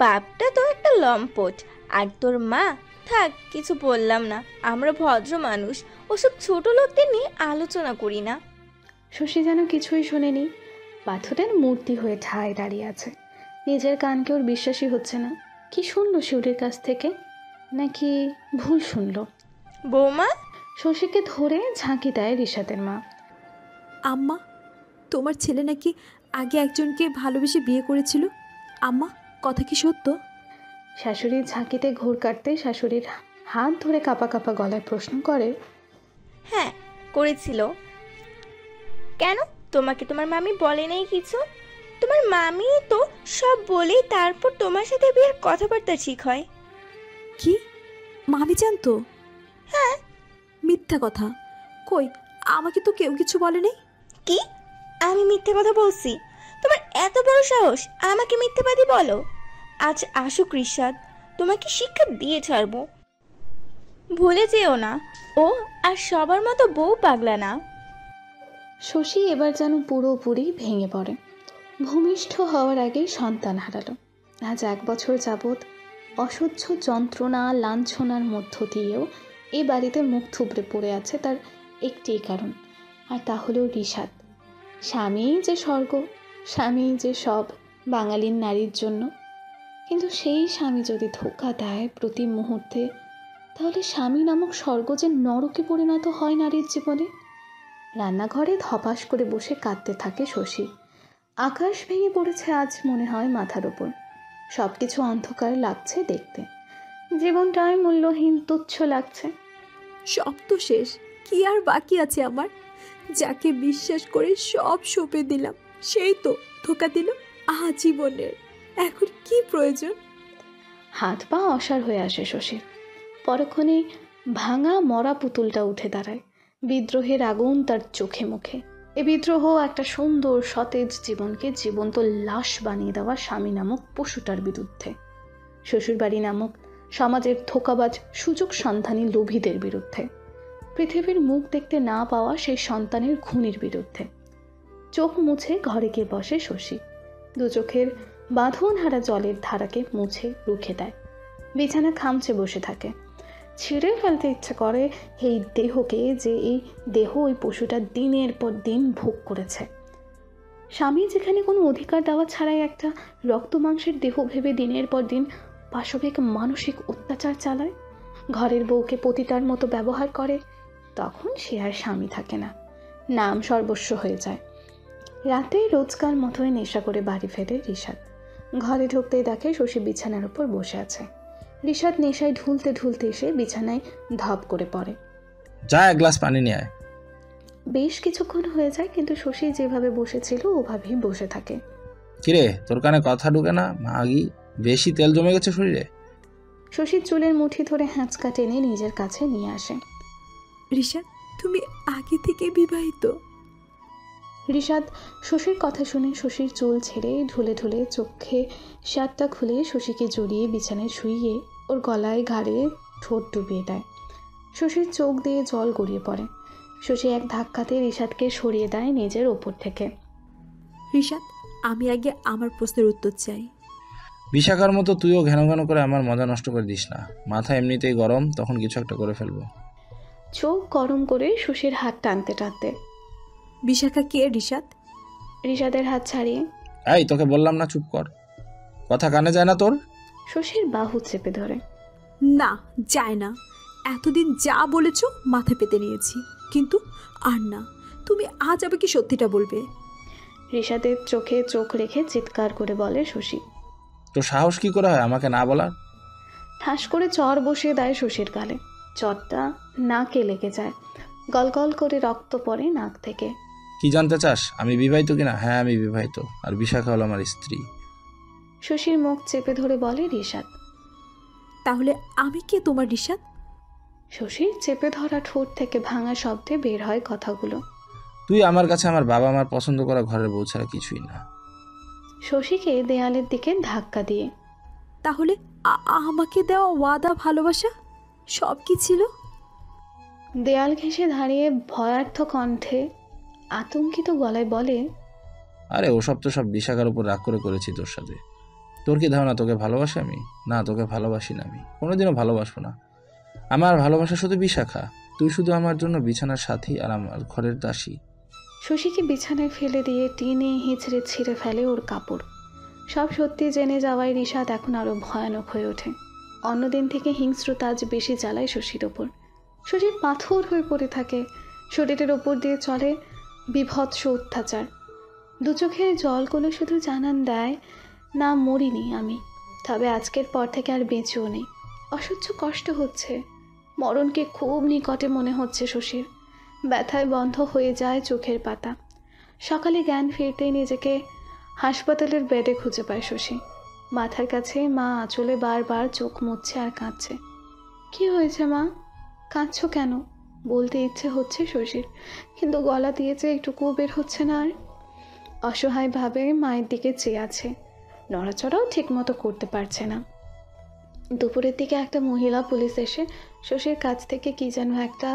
বাপটা তো একটা লম্পট, আর তোর মা, থাক কিছু বললাম না, আমরা ভদ্র মানুষ, ওসব ছোট লোকদের নিয়ে আলোচনা করি না। শশী যেন কিছুই শোনেনি, পাথরের মূর্তি হয়ে ঠায় দাঁড়িয়ে আছে। নিজের কানকে ওর বিশ্বাসই হচ্ছে না। কি শুনলো শিউলির কাছ থেকে? নাকি ভুল শুনলো? বৌমা, শশীকে ধরে ঝাঁকি দেয় রিশাদের মা। আম্মা, তোমার ছেলে নাকি আগে একজনকে ভালোবেসে বিয়ে করেছিল। আম্মা, কথা কি সত্য? শাশুড়ির ঝাঁকিতে ঘোর কাটতে শাশুড়ির হাত ধরে কাঁপা কাঁপা গলায় প্রশ্ন করে, হ্যাঁ করেছিল। কেন, তোমাকে তোমার মামি বলে নাই কিছু? তোমার মামি তো সব বলেই তারপর তোমার সাথে বিয়ের কথাবার্তা ঠিক হয়। কি মামি জানতো? হ্যাঁ। মিথ্যা কথা। কই, আমাকে তো কেউ কিছু বলেনি। কি, আমি মিথ্যে কথা বলছি? তোমার এত বড় সাহস আমাকে মিথ্যেবাদী বলো? আজ আসুক রিশাদ, তোমাকে শিক্ষা দিয়ে ছাড়বো। ভুলে যেও না, ও আর সবার মতো বউ পাগলা না। শশী এবার যেন পুরোপুরি ভেঙে পড়ে। ভূমিষ্ঠ হওয়ার আগেই সন্তান হারালো। আজ 1 বছর যাবৎ অসহ্য যন্ত্রণা লাঞ্ছনার মধ্য দিয়েও এ বাড়িতে মুখ থুবড়ে পড়ে আছে তার একটিই কারণ, আর তা হলো রিশাদ। স্বামীই যে স্বর্গ, স্বামীই যে সব বাঙালির নারীর জন্য। কিন্তু সেই স্বামী যদি ধোঁকা দেয় প্রতি মুহূর্তে, তাহলে স্বামী নামক স্বর্গ যে নরকে পরিণত হয় নারীর জীবনে। রান্নাঘরে ধপাস করে বসে কাঁদতে থাকে শশী। আকাশ ভেঙে পড়েছে আজ মনে হয় মাথার ওপর। সব কিছু অন্ধকার লাগছে দেখতে, জীবনটাই মূল্যহীন তুচ্ছ লাগছে। সব তো শেষ, কি আর বাকি আছে আমার? যাকে বিশ্বাস করে সব সঁপে দিলাম, সেই তো ধোঁকা দিল আজীবনের। এখন কি প্রয়োজন? হাত পা অসাড় হয়ে আসে শশীর। পরক্ষণেই ভাঙা মরা পুতুলটা উঠে দাঁড়ায়। বিদ্রোহের আগুন তার চোখে মুখে। এ বিদ্রোহ একটা সুন্দর সতেজ জীবনকে জীবন্ত লাশ বানিয়ে দেওয়া স্বামী নামক পশুটার বিরুদ্ধে, শ্বশুরবাড়ি নামক সমাজের ধোঁকাবাজ সুযোগ সন্ধানী লোভীদের বিরুদ্ধে, পৃথিবীর মুখ দেখতে না পাওয়া সেই সন্তানের খুনির বিরুদ্ধে। চোখ মুছে ঘরে গিয়ে বসে শশী। দু চোখের বাঁধনহারা জলের ধারাকে মুছে রুখে দেয়। বিছানা খামচে বসে থাকে। ছিঁড়ে ফেলতে ইচ্ছে করে এই দেহকে, যে এই দেহ ওই পশুটা দিনের পর দিন ভোগ করেছে। স্বামী যেখানে কোনো অধিকার দেওয়া ছাড়াই একটা রক্ত মাংসের দেহ ভেবে দিনের পর দিন পাশবিক মানসিক অত্যাচার চালায়, ঘরের বউকে পতিতার মতো ব্যবহার করে, তখন সে আর স্বামী থাকে না, নাম সর্বস্ব হয়ে যায়। রাতে রোজকার মতোই নেশা করে বাড়ি ফেরে রিশাদ। ঘরে ঢুকতেই দেখে শশী বিছানার উপর বসে আছে। রিশাদ নেশায় ঢুলতে ঢুলতে এসে বিছানায় ধপ করে পড়ে। যা, 1 গ্লাস পানি নিয়ে আয়। বেশ কিছুক্ষণ হয়ে যায়, কিন্তু শশী যেভাবে বসেছিল ওভাবেই বসে থাকে। কিরে, তোর কানে কথা ঢুকে না? মাগি, বেশি তেল জমে গেছে শরীরে। শশীর চুলের মুঠি ধরে হ্যাঁচকা টেনে নিজের কাছে নিয়ে আসে। রিশাদ, তুমি আগে থেকে বিবাহিত? রিশাদ শশীর কথা শুনে শশীর চুল ছেড়ে ঢুলে ঢুলে চোখে শার্টটা খুলে শশীকে জড়িয়ে বিছানায় শুইয়ে ওর গলায় ঘাড়ে ঠোঁট ডুবিয়ে দেয়। শশীর চোখ দিয়ে জল গড়িয়ে পড়ে। শশী এক ধাক্কাতে রিশাদকে সরিয়ে দেয় নিজের ওপর থেকে। রিশাদ, আমি আগে আমার প্রশ্নের উত্তর চাই। বিশাখার মতো তুইও ঘেন ঘেন করে আমার মজা নষ্ট করে দিস না। মাথা এমনিতেই গরম, তখন কিছু একটা করে ফেলবো। চোখ গরম করে শশীর হাত টানতে টানতে। বিশাখা কে রিশাদ? রিশাদের হাত ছাড়িয়ে। এই, তোকে বললাম না চুপ কর, কথা কানে যায় না তোর? শশীর বাহু চেপে ধরে। না, যায় না। এতদিন যা বলেছ মাথা পেতে নিয়েছি, কিন্তু আর না। তুমি আজ আমাকে সত্যিটা বলবে। রিশাদের চোখে চোখ রেখে চিৎকার করে বলে শশী। তোর সাহস কি করে হয় আমাকে না বলার? ঠাস করে চর বসিয়ে দেয় শশীর গালে। চরটা নাকে লেগে যায়, গলগল করে রক্ত পড়ে নাক থেকে। কি জানতে চাস, আমি বিবাহিত কিনা? হ্যাঁ, আমি বিবাহিত, আর বিশাখা হলো আমার স্ত্রী। শশীর মুখ চেপে ধরে বলে রিশাদ। তাহলে আমি কে তোমার রিশাদ? শশীর চেপে ধরা ঠোঁট থেকে ভাঙা শব্দে বের হয় কথাগুলো। তুই আমার কাছে আমার বাবা মার পছন্দ করা ঘরের বউ ছাড়া কিছুই না। শশীকে দেয়ালের দিকে ধাক্কা দিয়ে। তাহলে আমাকে দেওয়া ওয়াদা ভালোবাসা সব কি ছিল? দেয়াল ঘেঁষে দাঁড়িয়ে ভয়ার্থ কণ্ঠে আতঙ্কিত গলায় বলে, আরে ওসব তো সব বিশাখার উপর রাগ করে করেছি তোর সাথে। তোর কি ধারণা তোকে ভালোবাসি আমি? না, তোকে ভালোবাসি না, আমি কোনোদিনও ভালোবাসবো না। আমার ভালোবাসা শুধু বিশাখা। তুই শুধু আমার জন্য বিছানার সাথী আর আমার ঘরের দাসী। শশীকে বিছানায় ফেলে দিয়ে টেনে হিঁচড়ে ছিঁড়ে ফেলে ওর কাপড়। সব সত্যি জেনে যাওয়ায় রিশাদ এখন আরো ভয়ানক হয়ে ওঠে। অন্যদিন থেকে হিংস্রতা আজ বেশি জ্বালায় শশীর ওপর। শশী পাথর হয়ে পড়ে থাকে। শরীরের ওপর দিয়ে চলে বিভৎস অত্যাচার। দু চোখের জলগুলো শুধু জানান দেয়, না মরিনি আমি, তবে আজকের পর থেকে আর বেঁচেও নেই। অসহ্য কষ্ট হচ্ছে, মরণকে খুব নিকটে মনে হচ্ছে শশীর। ব্যথায় বন্ধ হয়ে যায় চোখের পাতা। সকালে জ্ঞান ফিরতেই নিজেকে হাসপাতালের বেডে খুঁজে পায় শশী। মাথার কাছে মা আঁচলে বারবার চোখ মুছছে আর কাঁদছে। কি হয়েছে মা, কাঁদছো কেন? বলতে ইচ্ছে হচ্ছে শশীর, কিন্তু গলা দিয়েছে একটুকুও বের হচ্ছে না। আর অসহায়ভাবে মায়ের দিকে চেয়ে আছে, নড়াচড়াও ঠিকমতো করতে পারছে না। দুপুরের দিকে একটা মহিলা পুলিশ এসে শশীর কাছ থেকে কি যেন একটা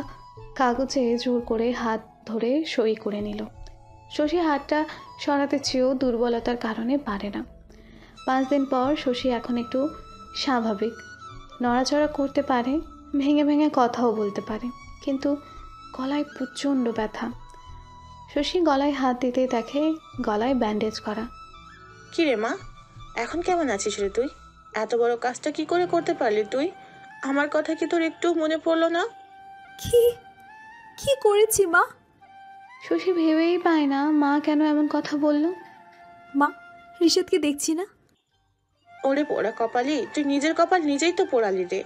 কাগজে জোর করে হাত ধরে সই করে নিল। শশী হাতটা সরাতে চেয়েও দুর্বলতার কারণে পারে না। 5 দিন পর শশী এখন একটু স্বাভাবিক, নড়াচড়া করতে পারে, ভেঙে ভেঙে কথাও বলতে পারে, কিন্তু গলায় প্রচণ্ড ব্যথা। শশী গলায় হাত দিতে দেখে গলায় ব্যান্ডেজ করা। কি রে মা, এখন কেমন আছিস রে তুই? এত বড় কাজটা কি করে করতে পারলি তুই? আমার কথা কি তোর একটু মনে পড়লো না? কি কি করেছি মা? শশী ভেবেই পায় না মা কেন এমন কথা বলল। মা, রিশাদকে দেখছি না। ওরে পোড়া কপালি, তুই নিজের কপাল নিজেই তো পোড়ালি রে।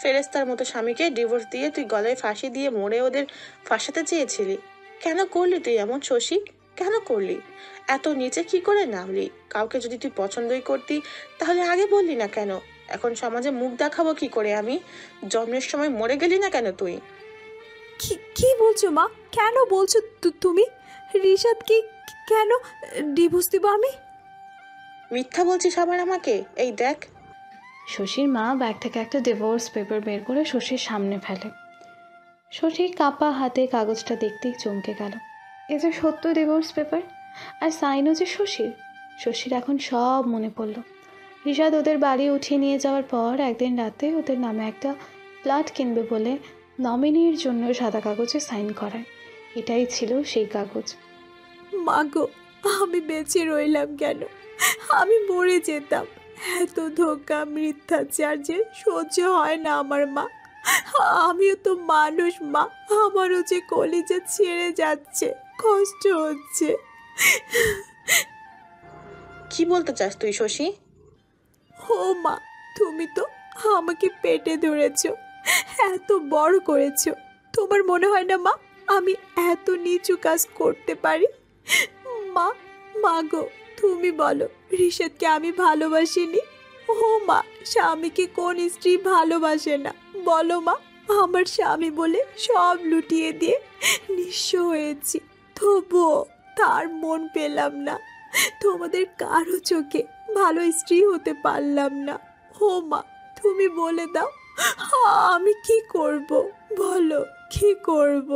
ফেরেস্তার মতো স্বামীকে ডিভোর্স দিয়ে তুই গলায় ফাঁসি দিয়ে মরে ওদের ফাঁসাতে চেয়েছিলি। কেন করলি তুই এমন শশী? কেন করলি? এত নিচে কি করে নামলি? কাউকে যদি তুই পছন্দই করতি তাহলে আগে বললি না কেন? এখন সমাজে মুখ দেখাবো কি করে আমি? জন্মের সময় মরে গেলি না কেন তুই? কি কি বলছো মা? কেন বলছো তুমি? রিশাদকে কেন ডিভোর্স দিব আমি? মিথ্যা বলছিস আবার আমাকে? এই দেখ। শশীর মা ব্যাগ থেকে একটা ডিভোর্স পেপার বের করে শশীর সামনে ফেলে। শশী কাপা হাতে কাগজটা দেখতেই চমকে গেল। এ যে সত্য ডিভোর্স পেপার, আর সাইনও যে শশীর। শশীর এখন সব মনে পড়ল। রিশাদ ওদের বাড়ি উঠিয়ে নিয়ে যাওয়ার পর একদিন রাতে ওদের নামে একটা ফ্ল্যাট কিনবে বলে নমিনির জন্য সাদা কাগজে সাইন করায়। এটাই ছিল সেই কাগজ। মা গো, আমি বেঁচে রইলাম কেন? আমি মরে যেতাম। এত ধোকা মিথ্যাচার যে সহ্য হয় না আমার মা। আমিও তো মানুষ মা, আমারও যে কলিজা ছেড়ে যাচ্ছে, কষ্ট হচ্ছে। কি বলতে চাস তুই শশী? ও মা, তুমি তো আমাকে পেটে ধরেছ, এত বড় করেছ। তোমার মনে হয় না মা আমি এত নিচু কাজ করতে পারি? মা, মা গো, তুমি বলো রিশাদকে আমি ভালোবাসিনি? ও মা, স্বামীকে কোন স্ত্রী ভালোবাসে না বলো মা? আমার স্বামী বলে সব লুটিয়ে দিয়ে নিঃস্ব হয়েছি, তবুও তার মন পেলাম না। তোমাদের কারো চোখে ভালো স্ত্রী হতে পারলাম না। ও মা, তুমি বলে দাও আমি কি করব? বলো কি করব?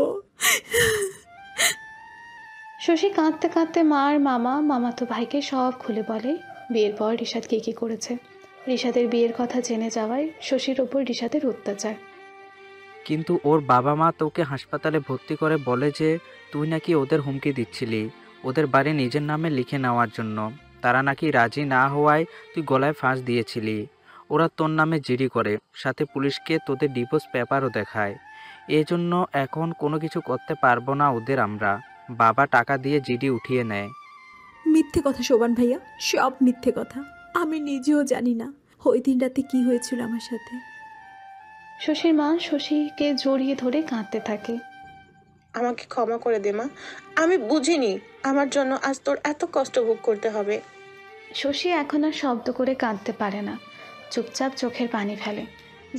শশী কাঁদতে কাঁদতে মা আর মামাতো ভাইকে সব খুলে বলে বিয়ের পর রিশাদ কী করেছে। রিশাদের বিয়ের কথা জেনে যাওয়ায় শশীর ওপর রিশাদের অত্যাচার। কিন্তু ওর বাবা মা তোকে হাসপাতালে ভর্তি করে বলে যে তুই নাকি ওদের হুমকি দিচ্ছিলি ওদের বাড়ি নিজের নামে লিখে নেওয়ার জন্য। তারা নাকি রাজি না হওয়ায় তুই গলায় ফাঁস দিয়েছিলি। ওরা তোর নামে জিডি করে, সাথে পুলিশকে তোদের ডিভোর্স পেপারও দেখায়। এজন্য এখন কোনো কিছু করতে পারবো না ওদের আমরা। বাবা টাকা দিয়ে জিডি উঠিয়ে নেয়। মিথ্যে কথা শোভান ভাইয়া, সব মিথ্যে কথা। আমি নিজেও জানি না ওই দিন রাতে কি হয়েছিল আমার সাথে। শশীর মা শশীকে জড়িয়ে ধরে কাঁদতে থাকে। আমাকে ক্ষমা করে দে মা, আমি বুঝিনি আমার জন্য আজ তোর এত কষ্ট ভোগ করতে হবে। শশী এখন আর শব্দ করে কাঁদতে পারে না, চুপচাপ চোখের পানি ফেলে।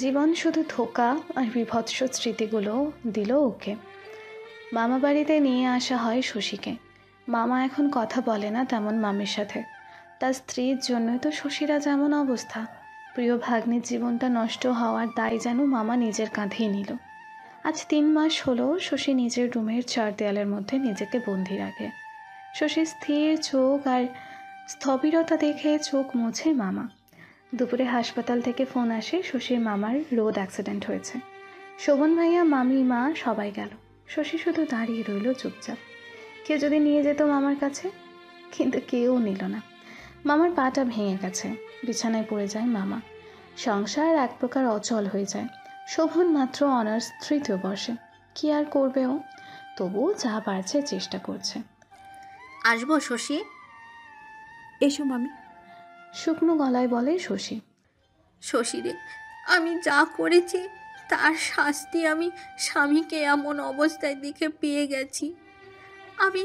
জীবন শুধু ধোঁকা আর বিভৎস স্মৃতিগুলো দিল ওকে। মামা বাড়িতে নিয়ে আসা হয় শশীকে। মামা এখন কথা বলে না তেমন মামির সাথে। তার স্ত্রীর জন্যই তো শশীরা যেমন অবস্থা। প্রিয় ভাগ্নির জীবনটা নষ্ট হওয়ার দায় যেন মামা নিজের কাঁধেই নিল। আজ 3 মাস হলো শশী নিজের রুমের 4 দেয়ালের মধ্যে নিজেকে বন্দি রাখে। শশীর স্থির চোখ আর স্থবিরতা দেখে চোখ মুছে মামা। দুপুরে হাসপাতাল থেকে ফোন আসে শশীর মামার রোড অ্যাক্সিডেন্ট হয়েছে। শোভন ভাইয়া, মামি, মা সবাই গেল। শশী শুধু দাঁড়িয়ে রইল চুপচাপ। কেউ যদি নিয়ে যেত মামার কাছে, কিন্তু কেউ নিল না। মামার পাটা ভেঙে গেছে, বিছানায় পড়ে যায় মামা। সংসার এক প্রকার অচল হয়ে যায়। শোভন মাত্র অনার্স 3য় বর্ষে, কি আর করবে ও? তবুও যা পারছে চেষ্টা করছে। আসবো শশী? এসো মামি, শুকনো গলায় বলে শশী। শশীরে, আমি যা করেছি তার শাস্তি আমি স্বামীকে এমন অবস্থায় দেখে পেয়ে গেছি। আমি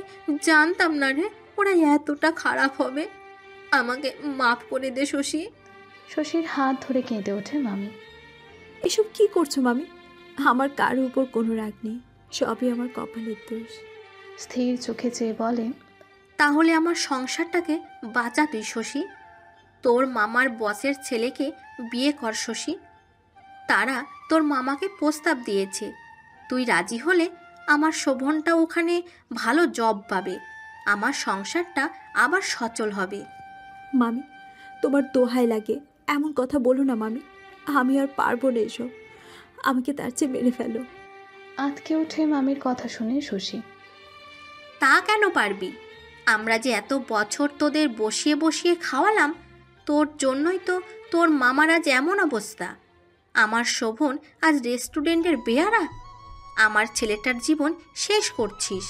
জানতাম না রে ওরা এতটা খারাপ হবে। আমাকে মাফ করে দে শশী। শশীর হাত ধরে কেঁদে ওঠে মামি। এসব কি করছো মামি? আমার কারোর উপর কোনো রাগ নেই, সবই আমার কপালের দোষ। স্থির চোখে চেয়ে বলে, তাহলে আমার সংসারটাকে বাঁচা তুই শশী। তোর মামার বসের ছেলেকে বিয়ে কর শশী। তারা তোর মামাকে প্রস্তাব দিয়েছে, তুই রাজি হলে আমার শোভনটা ওখানে ভালো জব পাবে, আমার সংসারটা আবার সচল হবে। মামি, তোমার দোহাই লাগে, এমন কথা বলো না মামি। আমি আর পারবো না এসব, আমাকে তার চেয়ে মেরে ফেলো। আঁতকে ওঠে মামির কথা শুনে শশী। তা কেন পারবি? আমরা যে এত বছর তোদের বসিয়ে বসিয়ে খাওয়ালাম, তোর জন্যই তো তোর মামার আজ এমন অবস্থা। আমার শোভন আজ রেস্টুরেন্টের বেয়ারা। আমার ছেলেটার জীবন শেষ করছিস।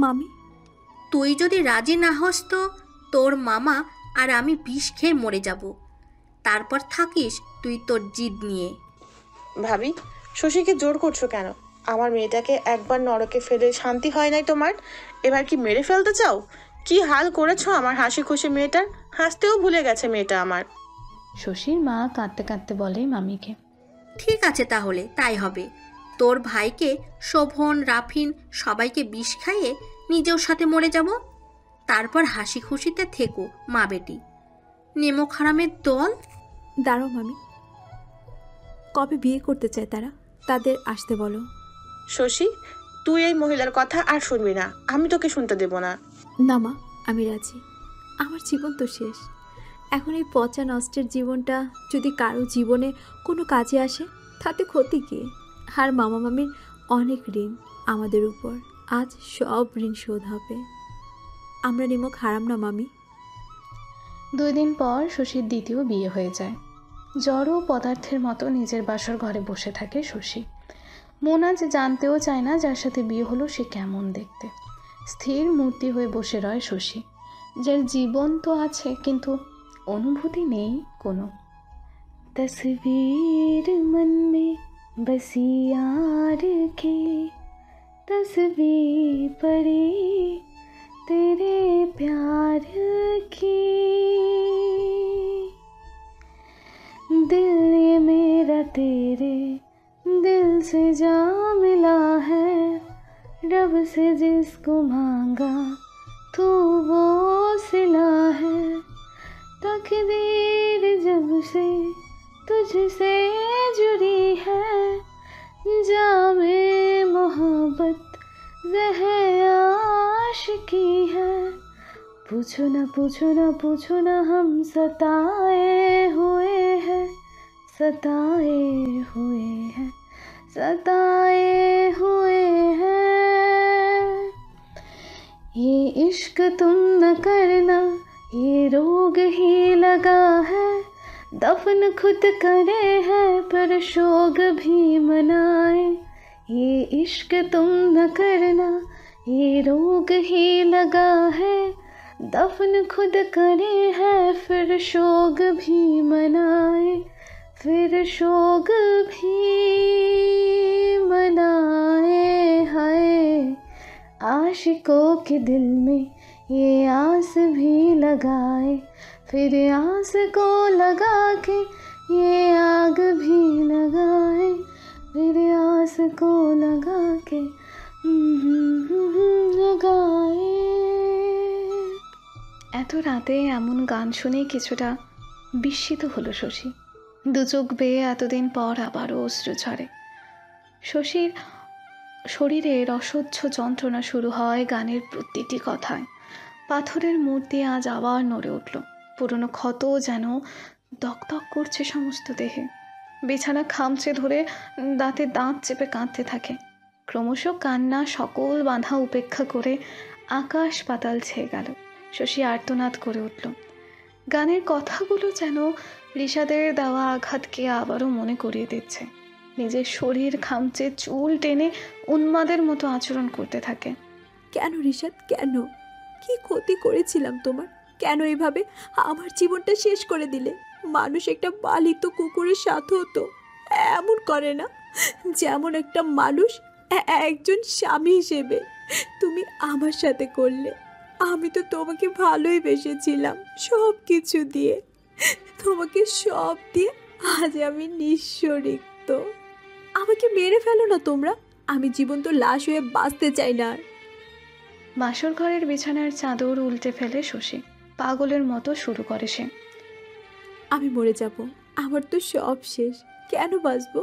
মামি, তুই যদি রাজি না হস তো তোর মামা আর আমি বিষ খেয়ে মরে যাব। তারপর থাকিস তুই তোর জিদ নিয়ে। ভাবি, শশীকে জোর করছো কেন? আমার মেয়েটাকে একবার নরকে ফেলে শান্তি হয় নাই তোমার, এবার কি মেরে ফেলতে চাও? কি হাল করেছো আমার হাসি খুশি মেয়েটার, হাসতেও ভুলে গেছে মেয়েটা আমার। শশীর মা কাঁদতে কাঁদতে বলে মামিকে, ঠিক আছে তাহলে তাই হবে। তোর ভাইকে, শোভন, রাফিন সবাইকে বিষ খাইয়ে নিজেও সাথে মরে যাব। তারপর হাসি খুশিতে থেকো মা বেটি। নেমো খারামের দল। দাঁড়াও মামি, কবে বিয়ে করতে চায় তারা? তাদের আসতে বলো। শশী, তুই এই মহিলার কথা আর শুনবি না, আমি তোকে শুনতে দেব না। না মা, আমি রাজি। আমার জীবন তো শেষ। এখন এই পচা নষ্টের জীবনটা যদি কারো জীবনে কোনো কাজে আসে তাতে ক্ষতি কি? আর মামা মামির অনেক ঋণ আমাদের উপর, আজ সব ঋণ শোধ হবে। আমরা নিমক হারাম না মামি। 2 দিন পর শশীর দ্বিতীয় বিয়ে হয়ে যায়। জড় পদার্থের মতো নিজের বাসর ঘরে বসে থাকে শশী। মন আজ জানতেও চায় না যার সাথে বিয়ে হলো সে কেমন দেখতে। স্থির মূর্তি হয়ে বসে রয় শশী, যার জীবন তো আছে কিন্তু অনুভূতি নেই কোনো। তসবীর মন মে বসি यार की तस्वीर पड़ी तेरे प्यार की। दिल ये मेरा तेरे दिल से जा मिला है, रब से जिसको मांगा तू वो सिला है। तकदीर जब से तुझसे जुड़ी है, जामे मोहब्बत ज़हर आशिकी है। पूछो ना पूछो ना पूछो ना हम सताए हुए हैं, सताए हुए हैं, सताए हुए हैं। ये इश्क तुम न करना, ये रोग ही लगा है। दफन खुद करे हैं पर शोक भी मनाए। ये इश्क तुम न करना, ये रोग ही लगा है। दफन खुद करे हैं फिर शोक भी मनाए, फिर शोक भी मनाए। हाय आशिकों के दिल में ये आस भी लगाए, फिर आस को लगा के ये आग भी लगाए, फिर आस को लगा के लगाए। এত রাতে এমন গান শুনে কিছুটা বিস্মিত হলো শশী। দুচোখ বেয়ে এতদিন পর আবারও অশ্রু ঝরে। শশীর শরীরের অসহ্য যন্ত্রণা শুরু হয় গানের প্রতিটি কথায়। পাথরের মূর্তি আজ আবার নড়ে উঠল। পুরনো ক্ষত যেন দকদক করছে সমস্ত দেহে। বিছানা খামচে ধরে দাঁতে দাঁত চেপে কাঁদতে থাকে। ক্রমশ কান্না সকল বাধা উপেক্ষা করে আকাশ পাতাল ছেয়ে গেল। শশী আর্তনাদ করে উঠল। গানের কথাগুলো যেন রিশাদের দেওয়া আঘাতকে আবারও মনে করিয়ে দিচ্ছে। নিজের শরীর খামচে চুল টেনে উন্মাদের মতো আচরণ করতে থাকে। কেন রিশাদ, কেন? কি ক্ষতি করেছিলাম তোমার? কেন এভাবে আমার জীবনটা শেষ করে দিলে? মানুষ একটা পালিত কুকুরের সাথে হতো এমন করে না, যেমন একটা মানুষ একজন স্বামী হিসেবে তুমি আমার সাথে করলে। আমি তো তোমাকে ভালোই বেসেছিলাম সব কিছু দিয়ে, তোমাকে সব দিয়ে আজ আমি নিঃস্ব রিক্ত। আমাকে মেরে ফেলো না তোমরা, আমি জীবন্ত লাশ হয়ে বাঁচতে চাই না আর। বাসর ঘরের বিছানার চাদর উল্টে ফেলে শশী। পাগলের মতো শুরু করে সে। আমি মরে যাব, আমার তো সব শেষ, কেন বাঁচবো?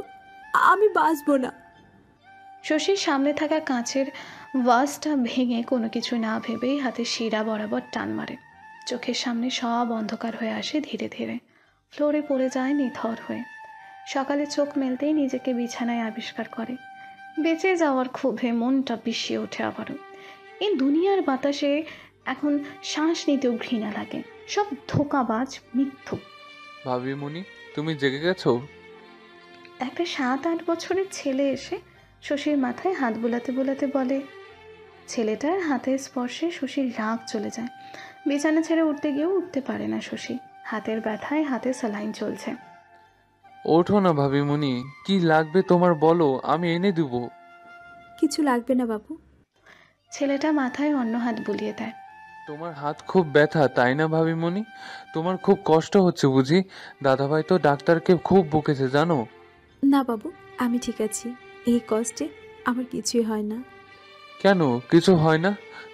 আমি বাঁচবো না। শশীর সামনে থাকা কাঁচের ভাসটা ভেঙে কোনো কিছু না ভেবেই হাতে শিরা বরাবর টান মারে। চোখের সামনে সব অন্ধকার হয়ে আসে ধীরে ধীরে, ফ্লোরে পড়ে যায় নিথর হয়ে। সকালে চোখ মেলতেই নিজেকে বিছানায় আবিষ্কার করে। বেঁচে যাওয়ার ক্ষোভে মনটা পিষিয়ে ওঠে আবারও। এই দুনিয়ার বাতাসে এখন শ্বাস নিতেও ঘৃণা লাগে। সব ধোঁকাবাজ, মিথ্যু। ভাবিমণি, তুমি জেগে গেছো? একটা 7-8 বছরের ছেলে এসে শশীর মাথায় হাত বোলাতে বোলাতে বলে। ছেলেটার হাতের স্পর্শে শশীর রাগ চলে যায়। বিছানা ছেড়ে উঠতে গিয়েও উঠতে পারে না শশী। হাতের ব্যথায় হাতে স্যালাইন চলছে। ওঠো না ভাবিমণি, কি লাগবে তোমার বলো, আমি এনে দেব। কিছু লাগবে না বাবু। ছেলেটা মাথায় অন্য হাত বুলিয়ে দেয়। তোমার হাত খুব ব্যথা তাই না ভাবিমণি? তোমার খুব কষ্ট হচ্ছে বুঝি? দাদাভাই তো ডাক্তারকে খুব বকেছে জানো। না বাবু, আমি ঠিক আছি, এই কষ্টে আমার কিছুই হয় না। কেন কিছু হয় না?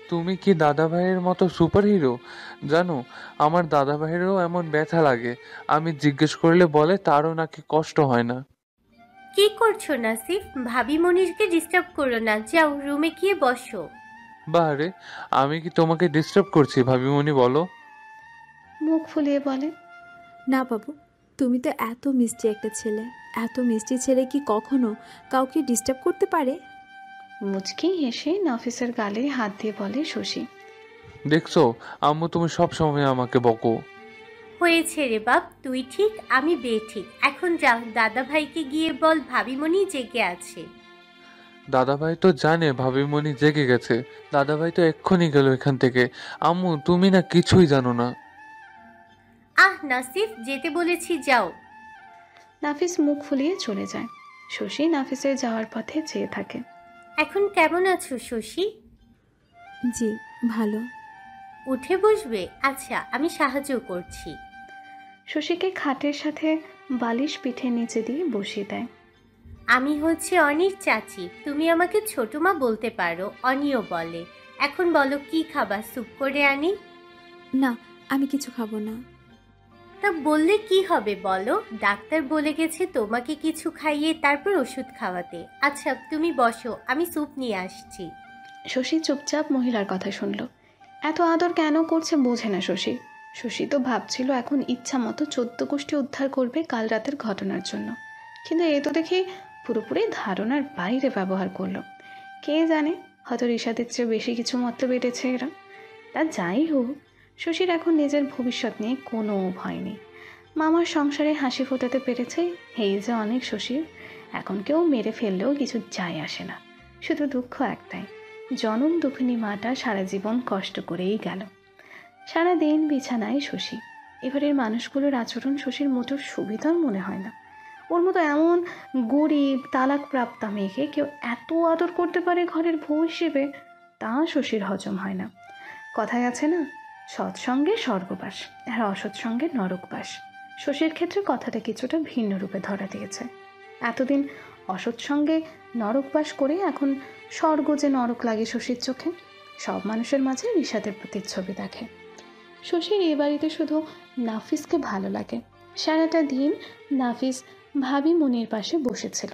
তুমি কি দাদাভাইয়ের মতো সুপার হিরো? জানো, আমার দাদাভাইয়েরও এমন ব্যথা লাগে। আমি জিজ্ঞেস করলে বলে তারও নাকি কষ্ট হয় না। কি করছো নাসিফ? ভাবি মনিরকে ডিস্টার্ব করো না, যাও রুমে গিয়ে বসো। বারে, আমি কি তোমাকে ডিস্টার্ব করছি ভাবিমণি বলো? মুখ ফুলিয়ে বলে। না বাবু, তুমি তো এত মিষ্টি একটা ছেলে, এত মিষ্টি ছেলে কি কখনো কাউকে ডিস্টার্ব করতে পারে? মুচকি হেসে নাফিসের গালে হাত দিয়ে বলে শশী। দেখছো আম্মু, তুমি সব সময় আমাকে বকো। হয়েছে রে বাপ, তুই ঠিক আমি বেঠিক। এখন যা, দাদা ভাইকে গিয়ে বল ভাবিমণি জেগে আছে। দাদাভাই তো জানে ভাবিমণি জেগে গেছে। দাদাভাই তো এক্ষুনি গেল এখান থেকে। আম্মু, তুমি না কিছুই জানো না। আহ নাসিফ, যেতে বলেছি যাও। নাফিস মুখ ফুলিয়ে চলে যায়। শশী নাফিসের যাওয়ার পথে চেয়ে থাকে। এখন কেমন আছো শশী? জি ভালো। উঠে বসবে? আচ্ছা, আমি সাহায্য করছি। শশীকে খাটের সাথে বালিশ পিঠে নিচে দিয়ে বসিয়ে দেয়। আমি হচ্ছে অনির চাচি, তুমি আমাকে ছোট মা বলতে পারো, অনিও বলে। এখন বলো কি খাবার, স্যুপ করে আনি? না, আমি কিছু খাবো না। তা বললে কি হবে বলো? ডাক্তার বলে গেছে তোমাকে কিছু খাইয়ে তারপর ওষুধ খাওয়াতে। আচ্ছা তুমি বসো, আমি স্যুপ নিয়ে আসছি। শশী চুপচাপ মহিলার কথা শুনল। এত আদর কেন করছে বোঝে না শশী। শশী তো ভাবছিল এখন ইচ্ছা মতো 14 গোষ্ঠী উদ্ধার করবে কাল রাতের ঘটনার জন্য, কিন্তু এ তো দেখি পুরোপুরি ধারণার বাইরে ব্যবহার করলো। কে জানে, হয়তো রিশাদের চেয়ে বেশি কিছু মতলব বেড়েছে এরা। তা যাই হোক, শশীর এখন নিজের ভবিষ্যৎ নিয়ে কোনো ভয় নেই। মামার সংসারে হাসি ফোটাতে পেরেছে, এই যে অনেক শশীর। এখন কেউ মেরে ফেললেও কিছু যায় আসে না। শুধু দুঃখ একটাই, জনম দুঃখিনী মাটা সারা জীবন কষ্ট করেই গেল। সারাদিন বিছানায় শশী। এবারের মানুষগুলোর আচরণ শশীর মোটেও সুবিধার মনে হয় না। ওর মতো এমন গরিব তালাকপ্রাপ্তা মেয়েকে কেউ এত আদর করতে পারে ঘরের বউ হিসেবে, তা শশীর হজম হয় না। কথায় আছে না, সৎসঙ্গে স্বর্গবাস আর অসৎসঙ্গে নরকবাস। শশীর ক্ষেত্রে কথাটা কিছুটা ভিন্ন রূপে ধরা দিয়েছে। এতদিন অসৎসঙ্গে নরকবাস করে এখন স্বর্গ যে নরক লাগে শশীর চোখে। সব মানুষের মাঝে রিশাদের প্রতিচ্ছবি দেখে। শশীর এ বাড়িতে শুধু নাফিসকে ভালো লাগে। সারাটা দিন নাফিস ভাবি মনির পাশে বসেছিল,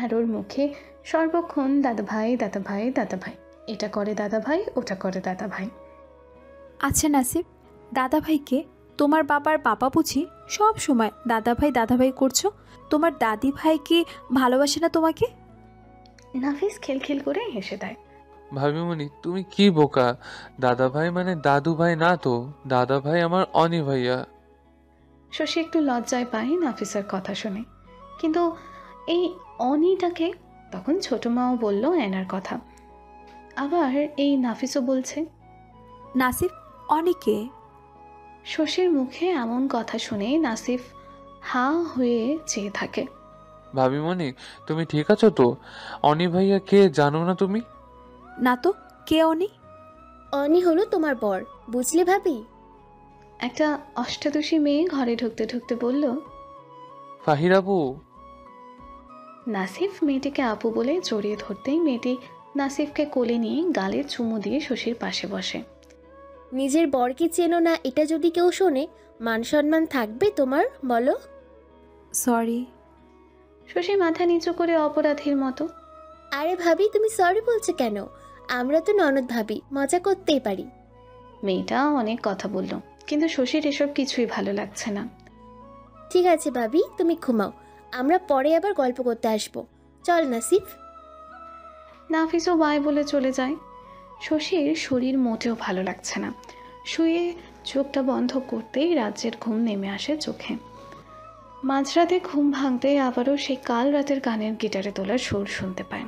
আর ওর মুখে সর্বক্ষণ দাদা ভাই দাদা ভাই দাদা ভাই, এটা করে দাদা ভাই, ওটা করে দাদা ভাই। আচ্ছা নাসিব, দাদা ভাইকে তোমার বাবার বাবা বুঝি সব সময় দাদা ভাই করছো? তোমার দাদি ভাই কি ভালোবাসে না তোমাকে? নাফিস খিলখিল করে হেসে দেয়। ভাবিমণি, তুমি কি বোকা? দাদাভাই মানে দাদু ভাই না তো, দাদাভাই আমার অনি ভাইয়া। শশী একটু লজ্জায় পায় নাফিসের কথা শুনে, কিন্তু এই অনিটাকে তখন ছোট মাও বলল এনার কথা। আবার এই নাফিসও বলছে। নাসিব, অনিকে? শশীর মুখে এমন কথা শুনে নাসিফ হাঁ হয়ে চেয়ে থাকে। ভাবিমণি, তুমি ঠিক আছো তো? অনি ভাইয়া কে জানো না তুমি? না তো, কে অনি? অনি হলো তোমার বর, বুঝলে ভাবি? একটা অষ্টাদশী মেয়ে ঘরে ঢুকতে ঢুকতে বলল। ফাহির আপু। নাসিফ মেয়েটিকে আপু বলে জড়িয়ে ধরতেই মেয়েটি নাসিফকে কোলে নিয়ে গালে চুমু দিয়ে শশীর পাশে বসে। নিজের বরকে চেনো না, এটা যদি কেউ শোনে মান সম্মান থাকবে তোমার, বলো? সরি। শশী মাথা নিচু করে অপরাধীর মতো। আরে ভাবি, তুমি সরি বলছো কেন? আমরা তো ননদ ভাবি, মজা করতেই পারি। মেয়েটা অনেক কথা বলল, কিন্তু শশীর এসব কিছুই ভালো লাগছে না। ঠিক আছে ভাবি, তুমি ঘুমাও, আমরা পরে আবার গল্প করতে আসবো। চল নাসিফ। নাফিসও বাই বলে চলে যায়। শশীর শরীর মোটেও ভালো লাগছে না। শুয়ে চোখটা বন্ধ করতেই রাজ্যের ঘুম নেমে আসে চোখে। মাঝরাতে ঘুম ভাঙতেই আবারও সেই কাল রাতের গানের গিটারে তোলার সুর শুনতে পায়।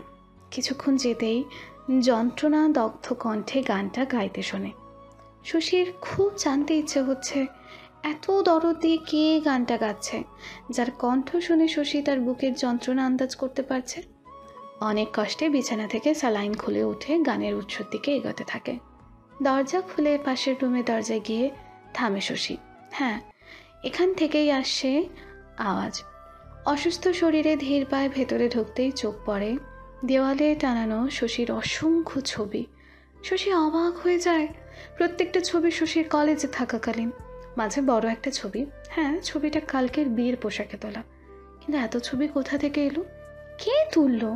কিছুক্ষণ যেতেই যন্ত্রণা দগ্ধ কণ্ঠে গানটা গাইতে শোনে। শশীর খুব জানতে ইচ্ছে হচ্ছে এত দরদ দিয়ে কে গানটা গাচ্ছে, যার কণ্ঠ শুনে শশী তার বুকের যন্ত্রণা আন্দাজ করতে পারছে। অনেক কষ্টে বিছানা থেকে স্যালাইন খুলে উঠে গানের উৎসর দিকে এগোতে থাকে। দরজা খুলে পাশের রুমে দরজায় গিয়ে থামে শশী। হ্যাঁ, এখান থেকেই আসছে আওয়াজ। অসুস্থ শরীরে ধীর পায়ে ভেতরে ঢুকতেই চোখ পড়ে দেওয়ালে টানানো শশীর অসংখ্য ছবি। শশী অবাক হয়ে যায়। প্রত্যেকটা ছবি শশীর কলেজে থাকাকালীন। মাঝে বড় একটা ছবি, হ্যাঁ ছবিটা কালকের বিয়ের পোশাকে তোলা, কিন্তু এত ছবি কোথা থেকে এলো, কে তুললো?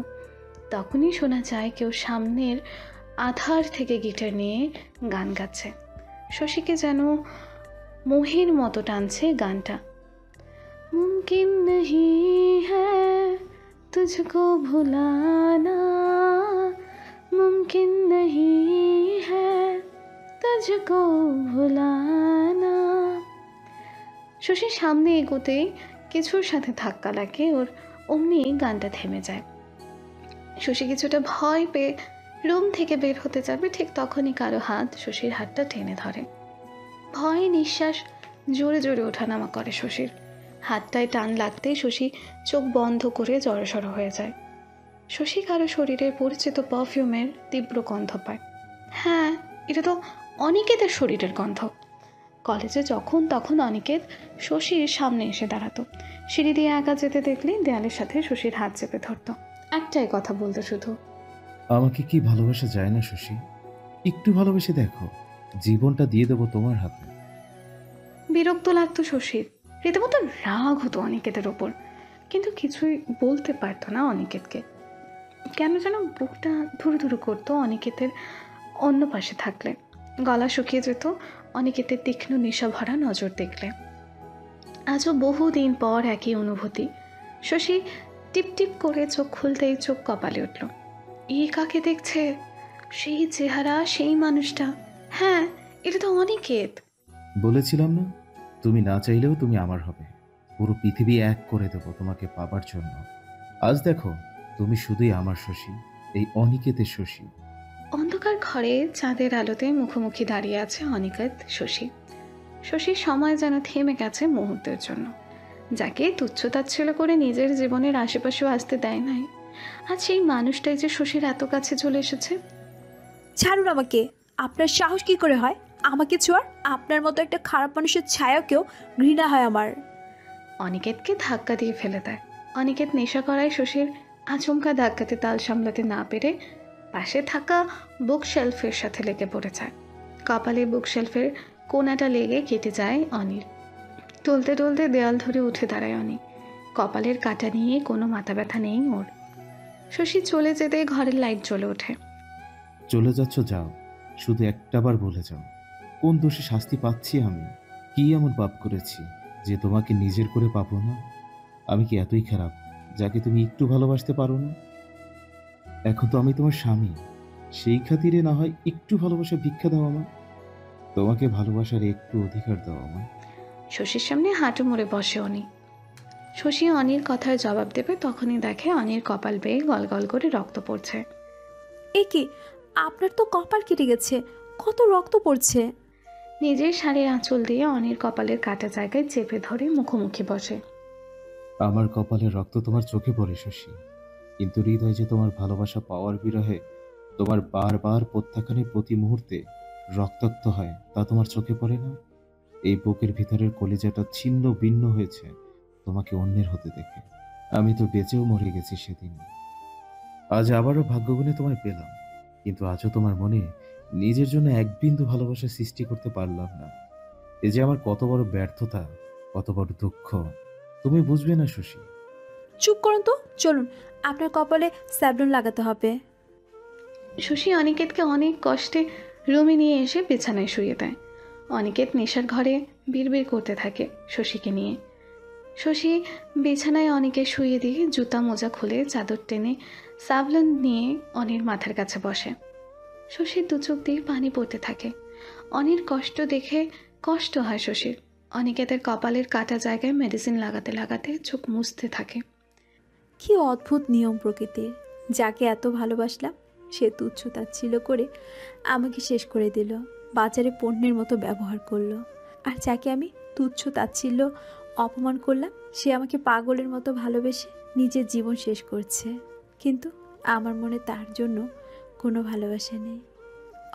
তখনই শোনা যায় কেউ সামনের আধার থেকে গিটার নিয়ে গান গাচ্ছে। শশীকে যেন মোহের মতো টানছে গানটা। মুমকিন নহি হ্যায় তুঝকো ভুলানা, মুমকিন নহি হ্যায় তুঝকো ভুলানা। শশীর সামনে এগোতেই কিছুর সাথে ধাক্কা লাগে ওর, অমনি গানটা থেমে যায়। শশী কিছুটা ভয় পেয়ে রুম থেকে বের হতে যাবে, ঠিক তখনই কারো হাত শশীর হাতটা টেনে ধরে। ভয়ে নিঃশ্বাস জোরে জোরে ওঠানামা করে শশীর। হাতটায় টান লাগতেই শশী চোখ বন্ধ করে জড়সড় হয়ে যায়। শশী কারো শরীরের পরিচিত পারফিউমের তীব্র গন্ধ পায়। হ্যাঁ, এটা তো অনিকেতের শরীরের গন্ধ। কলেজে যখন তখন অনিকেত শশীর সামনে এসে দাঁড়াতো। সিঁড়ি দিয়ে একা যেতে দেখলে দেয়ালের সাথে শশীর হাত চেপে ধরতো, একটাই কথা বলতো শুধু, আমাকে কি ভালোবাসা যায় না শশী? একটু ভালোবেসে দেখো, জীবনটা দিয়ে দেবো তোমার হাতে। বিরক্ত লাগতো শশীর, রীতিমতো রাগ হতো অনিকেতের ওপর, কিন্তু কিছুই বলতে পারতো না অনিকেতকে। কেন যেন বুকটা ধুরু ধুরু করতো অনিকেতের অন্য পাশে থাকলে। গলা শুকিয়ে যেত অনিকেতের তীক্ষ্ণ নেশা ভরা নজর দেখলে। আজও বহুদিন পর একই অনুভূতি। শশী টিপ টিপ করে চোখ খুলতেই চোখ কপালে উঠল। এই কাকে দেখছে? সেই চেহারা, সেই মানুষটা। হ্যাঁ, এটা তো অনিকেত। বলেছিলাম না, তুমি না চাইলেও তুমি আমার হবে। পুরো পৃথিবী এক করে দেব তোমাকে পাবার জন্য। আজ দেখো, তুমি শুধুই আমার শশী, এই অনিকেতের শশী। অন্ধকার ঘরে চাঁদের আলোতে মুখোমুখি দাঁড়িয়ে আছে অনিকেত শশী। শশীর সময় যেন থেমে গেছে মুহূর্তের জন্য। যাকে তুচ্ছতাচ্ছিল্য করে নিজের জীবনের আশেপাশেও আসতে দেয় নাই, আজ সেই মানুষটাই যে শশীর এত কাছে চলে এসেছে। ছাড়ুন আমাকে, আপনার সাহস কি করে হয় আমাকে ছোঁয়ার? আপনার মতো একটা খারাপ মানুষের ছায়াকেও ঘৃণা হয় আমার। অনিকেতকে ধাক্কা দিয়ে ফেলে দেয়। অনিকেত নেশা করায় শশীর আচমকা ধাক্কাতে তাল সামলাতে না পেরে পাশে থাকা বুকশেলফের সাথে লেগে পড়ে যায়। কপালে বুকশেলফের কোনাটা লেগে কেটে যায় অনির। টলতে টলতে দেয়াল ধরে উঠে দাঁড়ায় অনি। কপালের কাটা নিয়ে কোনো মাথা ব্যথা নেই ওর। শশী চলে যেতে ঘরের লাইট জ্বলে ওঠে। চলে যাচ্ছ, যাও, শুধু একটাবার বলে যাও, কোন দোষে শাস্তি পাচ্ছি আমি? কি এমন পাপ করেছি যে তোমাকে নিজের করে পাবো না? আমি কি এতই খারাপ যাকে তুমি একটু ভালোবাসতে পারো না? এখন তো আমি তোমার স্বামী, সেই খাতিরে না হয় একটু ভালোবাসা ভিক্ষা দাও আমার। তোমাকে ভালোবাসার একটু অধিকার দাও আমার। শশীর সামনে হাঁটু মুড়ে বসে অনি। শশী অনির কথার জবাব দেবে তখনই দেখে অনির কপাল বেয়ে গল গল করে রক্ত পড়ছে। এ কি, আপনার তো কপাল কেটে গেছে, কত রক্ত পড়ছে। নিজের শাড়ির আঁচল দিয়ে অনির কপালের কাটা জায়গায় চেপে ধরে মুখোমুখি বসে। আমার কপালের রক্ত তোমার চোখে পড়ে শশী, কিন্তু হৃদয় যে তোমার ভালোবাসা পাওয়ার বিরহে তোমার বারবার প্রত্যাখ্যানে প্রতি মুহূর্তে রক্তাক্ত হয়, তা তোমার চোখে পড়ে না? এই বুকের ভিতরের কলিজাটা ছিন্ন ভিন্ন হয়েছে তোমাকে অন্যের হতে দেখে। আমি তো বেঁচেও মরে গেছি সেদিন। আজ আবারও ভাগ্যগুণে তোমায় পেলাম, কিন্তু আজও তোমার মনে নিজের জন্য এক বিন্দু ভালোবাসা সৃষ্টি করতে পারলাম না। এ যে আমার কত বড় ব্যর্থতা, কত বড় দুঃখ, তুমি বুঝবে না শশী। চুপ করুন তো, চলুন আপনার কপালে স্যাবলন লাগাতে হবে। শশী অনিকেতকে অনেক কষ্টে রুমে নিয়ে এসে বিছানায় শুয়ে দেয়। অনিকেত নেশার ঘরে বিড়বিড় করতে থাকে শশীকে নিয়ে। শশী বিছানায় অনিকে শুয়ে দিয়ে জুতা মোজা খুলে চাদর টেনে সাবলন নিয়ে অনির মাথার কাছে বসে। শশীর দু চোখ দিয়ে পানি পড়তে থাকে। অনির কষ্ট দেখে কষ্ট হয় শশীর। অনিকেতের কপালের কাটা জায়গায় মেডিসিন লাগাতে লাগাতে চোখ মুছতে থাকে। কি অদ্ভুত নিয়ম প্রকৃতির, যাকে এত ভালোবাসলাম সে তুচ্ছ তাচ্ছিল্য করে আমাকে শেষ করে দিল, বাজারে পণ্যের মতো ব্যবহার করলো। আর যাকে আমি তুচ্ছ তাচ্ছিল্য অপমান করলাম সে আমাকে পাগলের মতো ভালোবেসে নিজের জীবন শেষ করছে। কিন্তু আমার মনে তার জন্য কোনো ভালোবাসা নেই।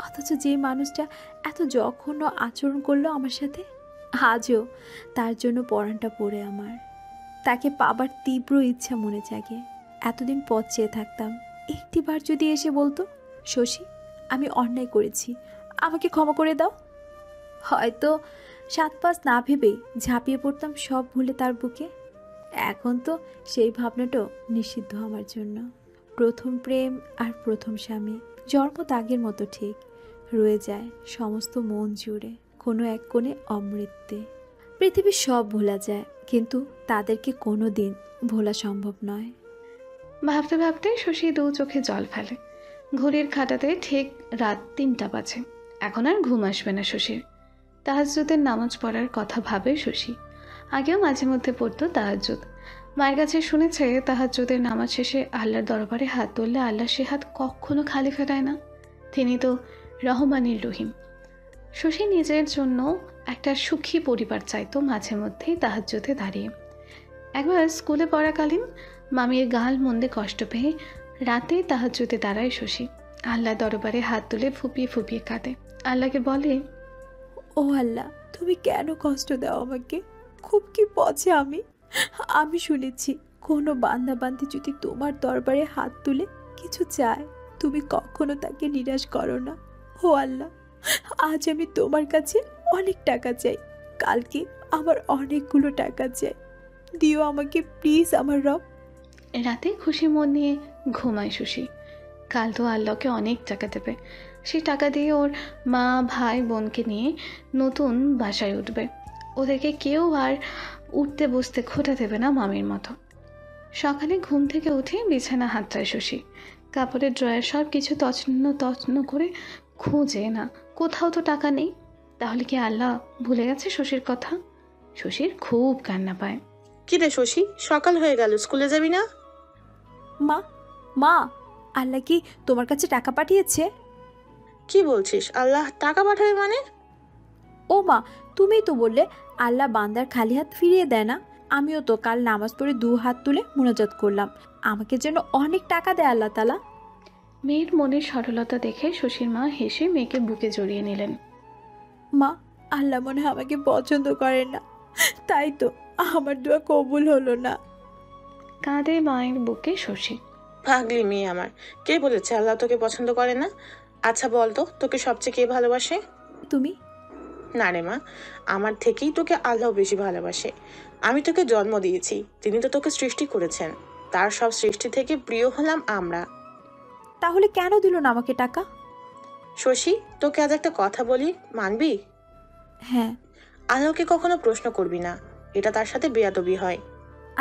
অথচ যে মানুষটা এত জঘন্য আচরণ করলো আমার সাথে, আজও তার জন্য পরাণটা পড়ে আমার। তাকে পাবার তীব্র ইচ্ছা মনে জাগে। এতদিন পথ চেয়ে থাকতাম, একটিবার যদি এসে বলতো, শশী আমি অন্যায় করেছি, আমাকে ক্ষমা করে দাও, হয়তো 7-5 না ভেবেই ঝাঁপিয়ে পড়তাম সব ভুলে তার বুকে। এখন তো সেই ভাবনাটাও নিষিদ্ধ আমার জন্য। প্রথম প্রেম আর প্রথম স্বামী জন্ম দাগের মতো ঠিক রয়ে যায় সমস্ত মন জুড়ে কোনো এক কোণে অমৃত্যে। পৃথিবীর সব ভোলা যায়, কিন্তু তাদেরকে কোনো দিন ভোলা সম্ভব নয়। ভাবতে ভাবতে শশী দু চোখে জল ফেলে। ঘড়ির কাঁটাতে ঠিক রাত 3টা বাজে। এখন আর ঘুম আসবে না শশীর। তাহাজ্জুদের নামাজ পড়ার কথা ভাবে শশী। আগেও মাঝে মধ্যে পড়তো তাহাজ্জুদ। মায়ের কাছে শুনেছে তাহাজ্জুদের নামাজ শেষে আল্লাহর দরবারে হাত তুললে আল্লাহ সে হাত কখনো খালি ফেরায় না। তিনি তো রহমানির রহিম। শশী নিজের জন্য একটা সুখী পরিবার চাইতো মাঝে মধ্যেই তাহাজ্জুদে দাঁড়িয়ে। একবার স্কুলে পড়াকালীন মামির গাল মন্দে কষ্ট পেয়ে রাতে তাহাজ্জুদে দাঁড়ায় শশী। আল্লাহ দরবারে হাত তুলে ফুপিয়ে ফুপিয়ে কাঁদে। আল্লাহকে বলে, ও আল্লাহ, তুমি কেন কষ্ট দাও আমাকে? খুব কি পচে আমি শুনেছি কোনো বান্দাবান্দি যদি তোমার দরবারে হাত তুলে কিছু চায় তুমি কখনো তাকে নিরাশ করো না। ও আল্লাহ, আজ আমি তোমার কাছে অনেক টাকা চাই, কালকে আমার অনেকগুলো টাকা চাই, দিও আমাকে প্লিজ আমার রব। রাতে খুশি মন নিয়ে ঘুমায় শশী। কাল তো আল্লাহকে অনেক টাকা দেবে। সেই টাকা দিয়ে ওর মা ভাই বোনকে নিয়ে নতুন বাসায় উঠবে। ওদেরকে কেউ আর উঠতে বসতে খোটা দেবে না মামির মতো। সকালে ঘুম থেকে উঠে বিছানা হাতড়ায় শশী। কাপড়ের ড্রয়ার সব কিছু তছন্ন করে খুঁজে না, কোথাও তো টাকা নেই। তাহলে কি আল্লাহ ভুলে গেছে শশীর কথা? শশীর খুব কান্না পায়। কি রে শশী, সকাল হয়ে গেল, স্কুলে যাবি না? মা মা আল্লাহ কি তোমার কাছে টাকা পাঠিয়েছে? কি বলছিস? আল্লাহ টাকা পাঠাবে মানে? ও মা, তুমিই তো বললে আল্লাহ বান্দার খালি হাত ফিরিয়ে দেয় না। আমিও তো কাল নামাজ পড়ে 2 হাত তুলে মুনাজাত করলাম, আমাকে যেন অনেক টাকা দেয় আল্লাহ তাআলা। মেয়ের মনের সরলতা দেখে শশীর মা হেসে মেয়েকে বুকে জড়িয়ে নিলেন। মা, আল্লাহ মনে হয় আমাকে পছন্দ করেন না, তাই তো আমার দোয়া কবুল হলো না। কাঁদে মায়ের বুকে শশী। পাগলি মেয়ে আমার, কে বলেছে আল্লাহ তোকে পছন্দ করে না? আচ্ছা বল তো, তোকে সবচেয়ে কে ভালোবাসে? তুমি। না রে মা, আমার থেকেই তোকে আল্লাহ বেশি ভালোবাসে। আমি তোকে জন্ম দিয়েছি, তিনি তো তোকে সৃষ্টি করেছেন, তার সব সৃষ্টি থেকে প্রিয় হলাম আমরা। তাহলে কেন দিল না আমাকে টাকা? শশী, তোকে আজ একটা কথা বলি, মানবি? হ্যাঁ। আল্লাহকে কখনো প্রশ্ন করবি না, এটা তার সাথে বেয়াদবি হয়।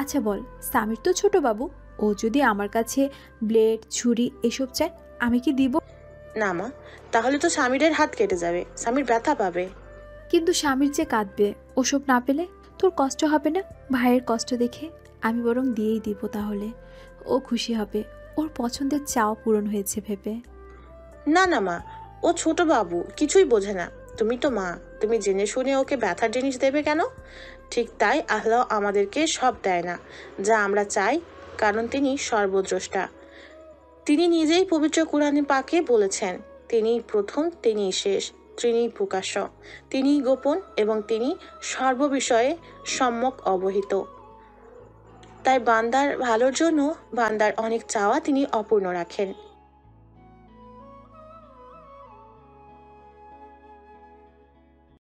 আচ্ছা বল, সামির তো ছোট বাবু, ও যদি আমার কাছে ব্লেড ছুরি এসব চায় আমি কি দিব? না মা, তাহলে তো স্বামীর হাত কেটে যাবে, স্বামীর ব্যথা পাবে। কিন্তু স্বামীর যে কাঁদবে, ওসব না পেলে তোর কষ্ট হবে না? ভাইয়ের কষ্ট দেখে আমি বরং দিয়েই দিব, তাহলে ও খুশি হবে, ওর পছন্দের চাওয়া পূরণ হয়েছে ভেবে। না না মা, ও ছোট বাবু, কিছুই বোঝে না, তুমি তো মা, তুমি জেনে শুনে ওকে ব্যথার জিনিস দেবে কেন? ঠিক তাই আল্লাহ আমাদেরকে সব দেয় না যা আমরা চাই, কারণ তিনি সর্বদ্রষ্টা। তিনি নিজেই পবিত্র কুরআনে পাকে বলেছেন, তিনিই প্রথম, তিনিই শেষ, তিনিই প্রকাশ্য, তিনিই গোপন এবং তিনি সর্ববিষয়ে সম্যক অবহিত। তাই বান্দার ভালোর জন্য বান্দার অনেক চাওয়া তিনি অপূর্ণ রাখেন।